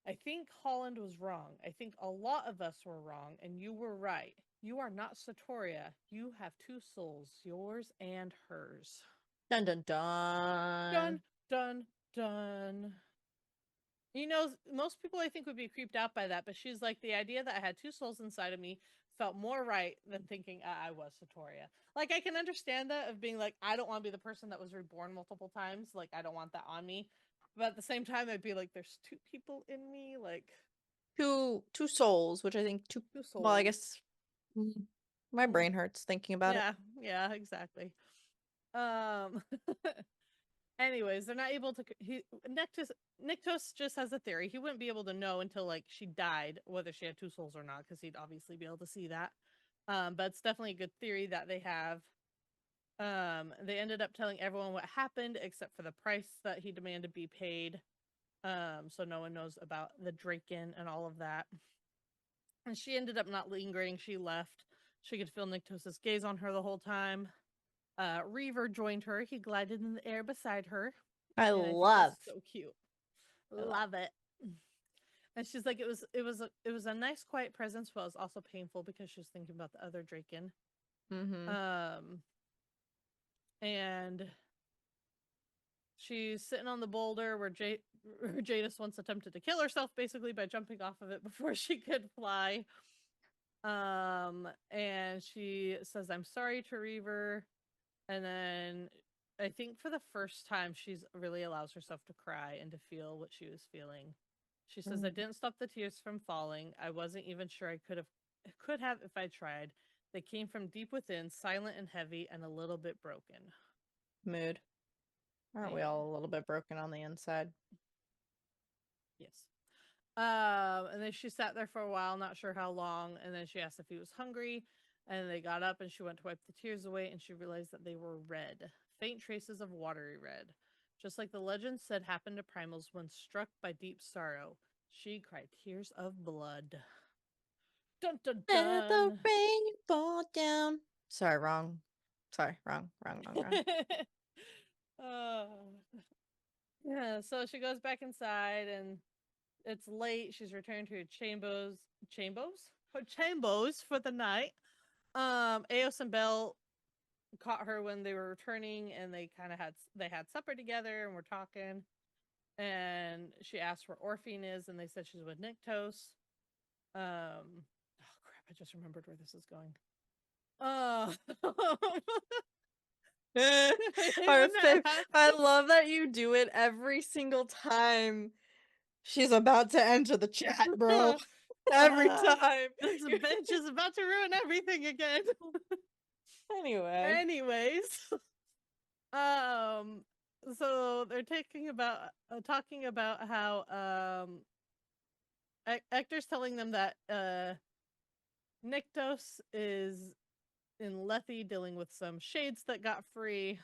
I think Holland was wrong. I think a lot of us were wrong. And you were right. You are not Satoria. You have two souls, yours and hers. Dun dun dun. Dun, dun, dun. You know, most people I think would be creeped out by that, but she's like, the idea that I had two souls inside of me felt more right than thinking I was Satoria. Like, I can understand that of being like, I don't want to be the person that was reborn multiple times. Like, I don't want that on me. But at the same time, I'd be like, there's two people in me. Like, Two souls, which I think two souls. well, I guess my brain hurts thinking about it. Yeah, exactly. Anyways, they're not able to. Niktos just has a theory. He wouldn't be able to know until like she died whether she had two souls or not, because he'd obviously be able to see that. But it's definitely a good theory that they have. They ended up telling everyone what happened except for the price that he demanded be paid. So no one knows about the Draken and all of that. And she ended up not lingering. She left. She could feel Niktos's gaze on her the whole time. Reaver joined her. He glided in the air beside her. I love. So cute. Love it. And she's like, it was a nice quiet presence, but it was also painful because she was thinking about the other Draken. And she's sitting on the boulder where Jadis once attempted to kill herself, basically by jumping off of it before she could fly. And she says, "I'm sorry to Reaver." And then I think for the first time, she's really allows herself to cry and to feel what she was feeling. She says, "I didn't stop the tears from falling. I wasn't even sure I could have if I tried. They came from deep within, silent and heavy, and a little bit broken." Mood. Aren't we all a little bit broken on the inside? Yes. And then she sat there for a while, not sure how long, and then she asked if he was hungry, and they got up and she went to wipe the tears away, and she realized that they were red, faint traces of watery red. Just like the legend said happened to primals when struck by deep sorrow. She cried tears of blood. Dun dun dun. Let the rain fall down. Sorry, wrong. Sorry, wrong. Yeah, so she goes back inside and it's late. She's returned to her chambers for the night. Eos and Belle caught her when they were returning, and they had supper together and were talking. And she asked where Orphine is, and they said she's with Niktos. Oh crap! I just remembered where this is going. I love that you do it every single time she's about to enter the chat, bro. Every time. This bitch is about to ruin everything again. Anyways. So they're talking about how Hector's telling them that Niktos is in Lethe dealing with some shades that got free.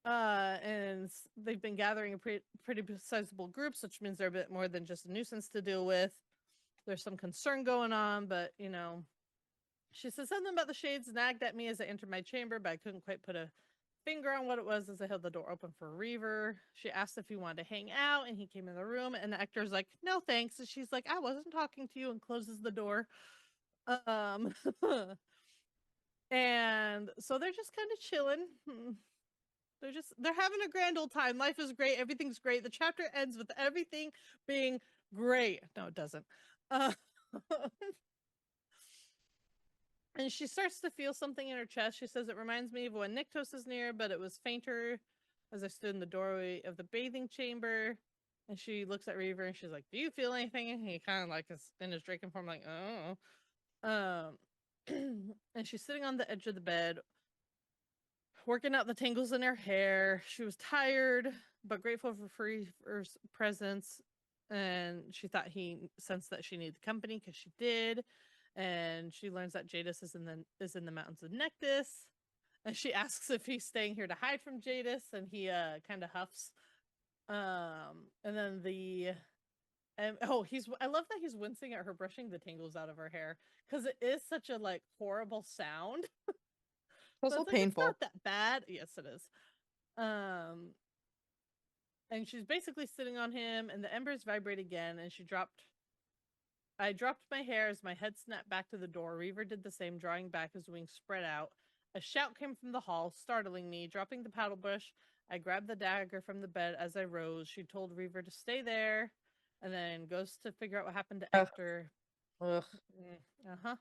And they've been gathering a pretty sizable groups, which means they're a bit more than just a nuisance to deal with. There's some concern going on, but you know, she said something about the shades nagged at me as I entered my chamber, but I couldn't quite put a finger on what it was as I held the door open for Reaver. She asked if he wanted to hang out, and he came in the room, and the actor's like, "No thanks." And she's like, "I wasn't talking to you," and closes the door. And so they're just kind of chilling. They're having a grand old time. Life is great. Everything's great. The chapter ends with everything being great. No, it doesn't. And she starts to feel something in her chest. She says it reminds me of when Niktos is near, but it was fainter as I stood in the doorway of the bathing chamber. And she looks at Reaver and she's like, "Do you feel anything?" And he kind of like is in his Draken form, like, "Oh." And she's sitting on the edge of the bed, working out the tangles in her hair. She was tired, but grateful for Reaver's presence. And she thought he sensed that she needed company, because she did. And she learns that Jadis is in the mountains of Nectus. And she asks if he's staying here to hide from Jadis, and he kind of huffs. And then oh, I love that he's wincing at her brushing the tangles out of her hair because it is such a like horrible sound. So Also it's like it's painful. not that bad. Yes, it is. Um, and she's basically sitting on him, and the embers vibrate again, and I dropped my hair as my head snapped back to the door. Reaver did the same, drawing back, his wings spread out. A shout came from the hall, startling me. Dropping the paddle bush, I grabbed the dagger from the bed as I rose. She told Reaver to stay there, and then goes to figure out what happened to Ugh. Ector. Ugh. Uh huh.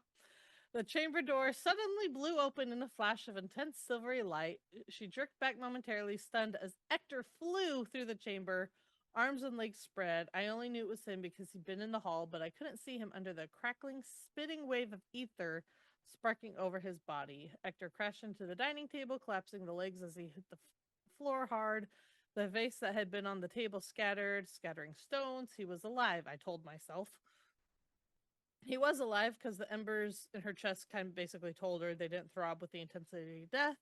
The chamber door suddenly blew open in a flash of intense silvery light. She jerked back momentarily, stunned, as Ector flew through the chamber, arms and legs spread. I only knew it was him because he'd been in the hall, but I couldn't see him under the crackling, spitting wave of ether sparking over his body. Ector crashed into the dining table, collapsing the legs as he hit the floor hard. The vase that had been on the table scattered, scattering stones. He was alive, I told myself. He was alive because the embers in her chest kind of basically told her they didn't throb with the intensity of death.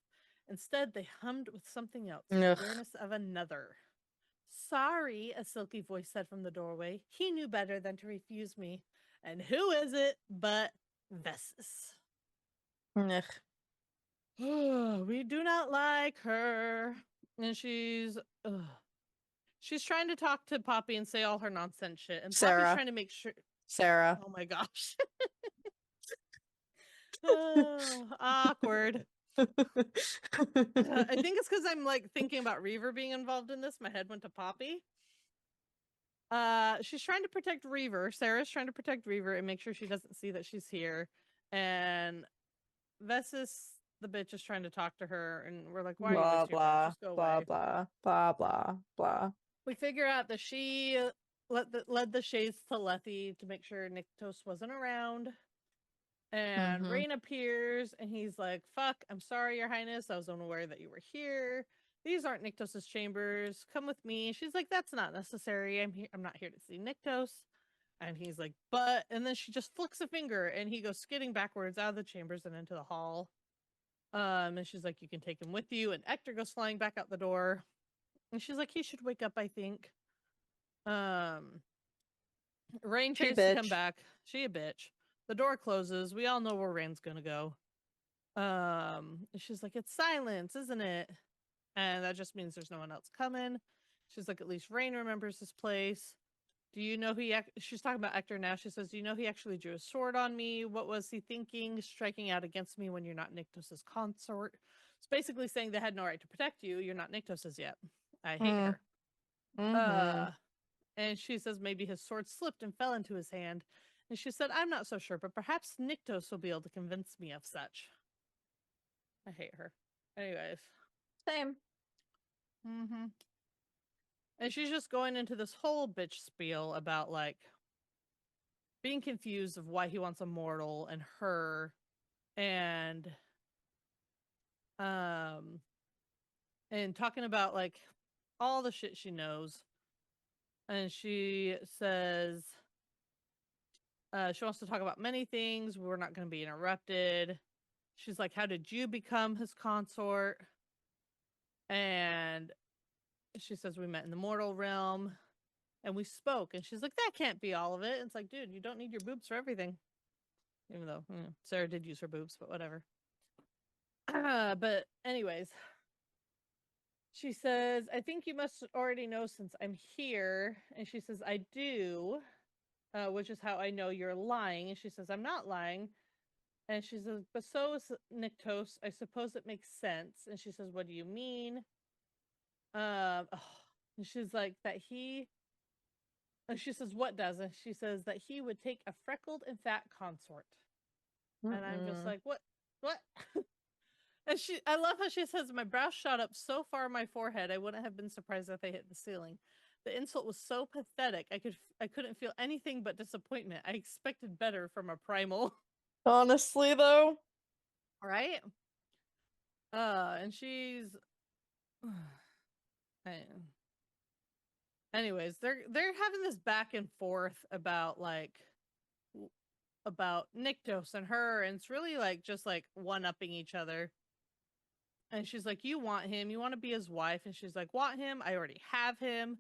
Instead, they hummed with something else, the Ugh. clearness of another. Sorry, a silky voice said from the doorway. He knew better than to refuse me. And who is it but Vessus? Ugh. We do not like her. And she's trying to talk to Poppy and say all her nonsense shit. And Poppy's Sarah. trying to make sure. Sarah. Oh my gosh. Oh, awkward. I think it's because I'm like thinking about Reaver being involved in this. My head went to Poppy. She's trying to protect Reaver. Sarah's trying to protect Reaver and make sure she doesn't see that she's here. And Vessus, the bitch, is trying to talk to her, and we're like, "Why are you Blah wasting your time? blah Just go blah away." blah blah blah blah. We figure out that she led the shades to Lethe to make sure Nyktos wasn't around. And Mm-hmm. Rain appears, and he's like, "Fuck, I'm sorry, Your Highness. I was unaware that you were here. These aren't Nyktos's chambers. Come with me." She's like, "That's not necessary. I'm here. I'm not here to see Nyktos." And he's like, "But," and then she just flicks a finger, and he goes skidding backwards out of the chambers and into the hall. And she's like, "You can take him with you." And Ector goes flying back out the door, and she's like, "He should wake up, I think." Um, Rain She tries to come bitch. back. She a bitch. The door closes. We all know where Rain's gonna go. She's like, "It's silence, isn't it?" And that just means there's no one else coming. She's like, "At least Rain remembers this place." Do you know she's talking about Ector now. She says, "Do you know he actually drew a sword on me? What was he thinking, striking out against me when you're not Nyktos's consort?" It's basically saying they had no right to protect you. You're not Nyktos's yet. I hate Mm. her. Mm-hmm. Uh, and she says maybe his sword slipped and fell into his hand. And she said, "I'm not so sure, but perhaps Nyktos will be able to convince me of such." I hate her. Anyways. Same. Mm-hmm. And she's just going into this whole bitch spiel about like being confused of why he wants a mortal and her and um and talking about like all the shit she knows. And she says she wants to talk about many things. We're not going to be interrupted. She's like, "How did you become his consort?" And she says, "We met in the mortal realm and we spoke." And she's like, "That can't be all of it." And it's like, dude, you don't need your boobs for everything. Even though Sarah did use her boobs, but whatever. But anyways, she says, "I think you must already know since I'm here." And she says, "I do," which is how I know you're lying. And she says, "I'm not lying." And she says, "But so is Nyktos. I suppose it makes sense." And she says, "What do you mean?" And she's like, that he, and she says, "What doesn't?" She says that he would take a freckled and fat consort. And I'm just Mm-mm. like, what? What? And I love how she says, "My brow shot up so far in my forehead, I wouldn't have been surprised if they hit the ceiling. The insult was so pathetic, I couldn't feel anything but disappointment. I expected better from a primal." Honestly, though. Right? And she's, anyways, they're having this back and forth about like about Nyktos and her, and it's really like just like one upping each other. And she's like, "You want him, you want to be his wife." And she's like, "Want him? I already have him."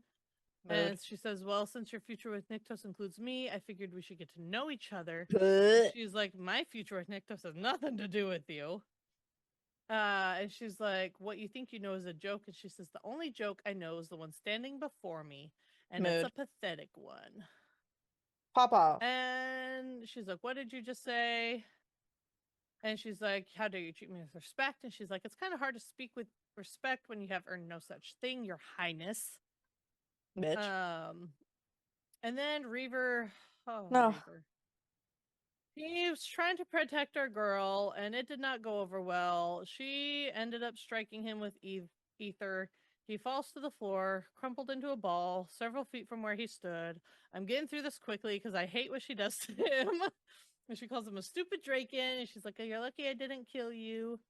And Mood. she says, well, since your future with Niktos includes me, I figured we should get to know each other. Bleh. She's like, my future with Niktos has nothing to do with you. And she's like, what you think you know is a joke. And she says, the only joke I know is the one standing before me, and it's a Mood. pathetic one. Pop off. And she's like, what did you just say? And she's like, how dare you treat me with respect? And she's like, it's kind of hard to speak with respect when you have earned no such thing, your highness. Bitch. And then Reaver, oh, No. Reaver. He was trying to protect our girl, and it did not go over well. She ended up striking him with ether. He falls to the floor, crumpled into a ball, several feet from where he stood. I'm getting through this quickly because I hate what she does to him. And she calls him a stupid Draken, and she's like, oh, you're lucky I didn't kill you.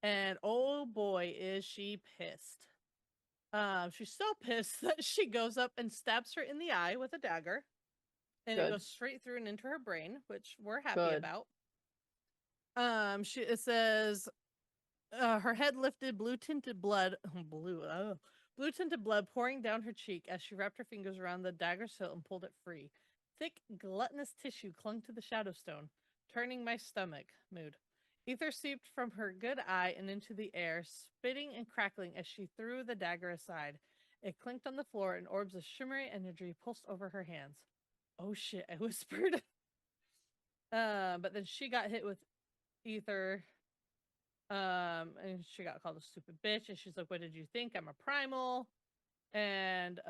And oh boy, is she pissed. She's so pissed that she goes up and stabs her in the eye with a dagger. And it Good. goes straight through and into her brain, which we're happy Good. about. It says her head lifted, blue tinted blood pouring down her cheek as she wrapped her fingers around the dagger's hilt and pulled it free. Thick, gluttonous tissue clung to the shadow stone, turning my stomach. Mood. Ether seeped from her good eye and into the air, spitting and crackling as she threw the dagger aside. It clinked on the floor, and orbs of shimmery energy pulsed over her hands. Oh shit, I whispered. But then she got hit with ether. And she got called a stupid bitch, and she's like, what did you think? I'm a primal. And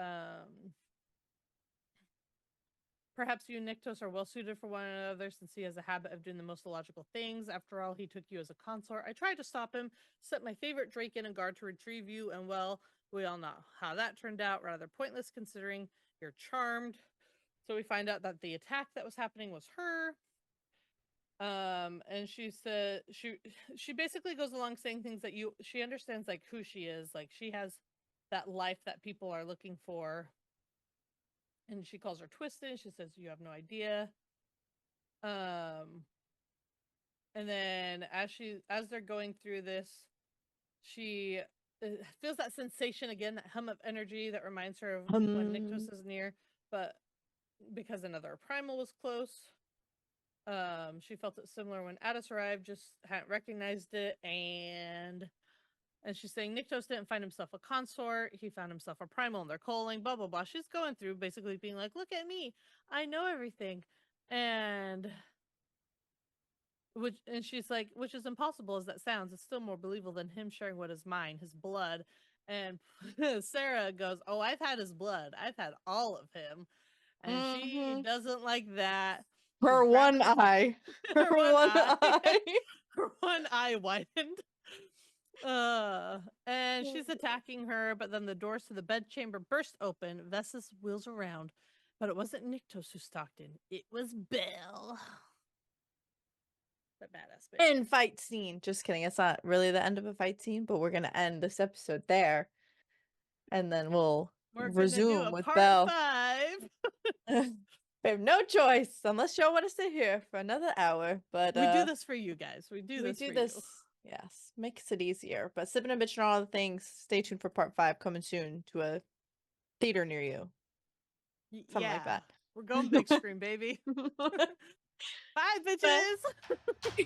perhaps you and Niktos are well suited for one another since he has a habit of doing the most illogical things. After all, he took you as a consort. I tried to stop him, set my favorite Drake in a guard to retrieve you, and well, we all know how that turned out. Rather pointless considering you're charmed. So we find out that the attack that was happening was her. And she said she basically goes along saying things that she understands like who she is, like she has that life that people are looking for. And she calls her twisted. She says you have no idea. And then as they're going through this, she feels that sensation again, that hum of energy that reminds her of when Niktos is near, but because another primal was close. She felt it similar when Addis arrived, just hadn't recognized it, and she's saying Niktos didn't find himself a consort, he found himself a primal, and they're calling, blah blah blah. She's going through basically being like, look at me, I know everything. And she's like, which is impossible as that sounds, it's still more believable than him sharing what is mine, his blood. And Sarah goes, oh, I've had his blood, I've had all of him. And she doesn't like that. She Her grabs one eye. Her her one one eye. eye. Her one eye widened. And she's attacking her, but then the doors to the bedchamber burst open. Vessus wheels around, but it wasn't Niktos who stalked in. It was Belle. The badass bitch. And fight scene. Just kidding. It's not really the end of a fight scene, but we're gonna end this episode there. And then we'll We're gonna do resume a with part Belle. 5. We have no choice unless y'all want to sit here for another hour. But We do this for you guys. We do this for you. Yes, makes it easier. But Sippin N Bitchin' all the things. Stay tuned for part 5 coming soon to a theater near you. Something like that. We're going big screen, baby. Bye, bitches.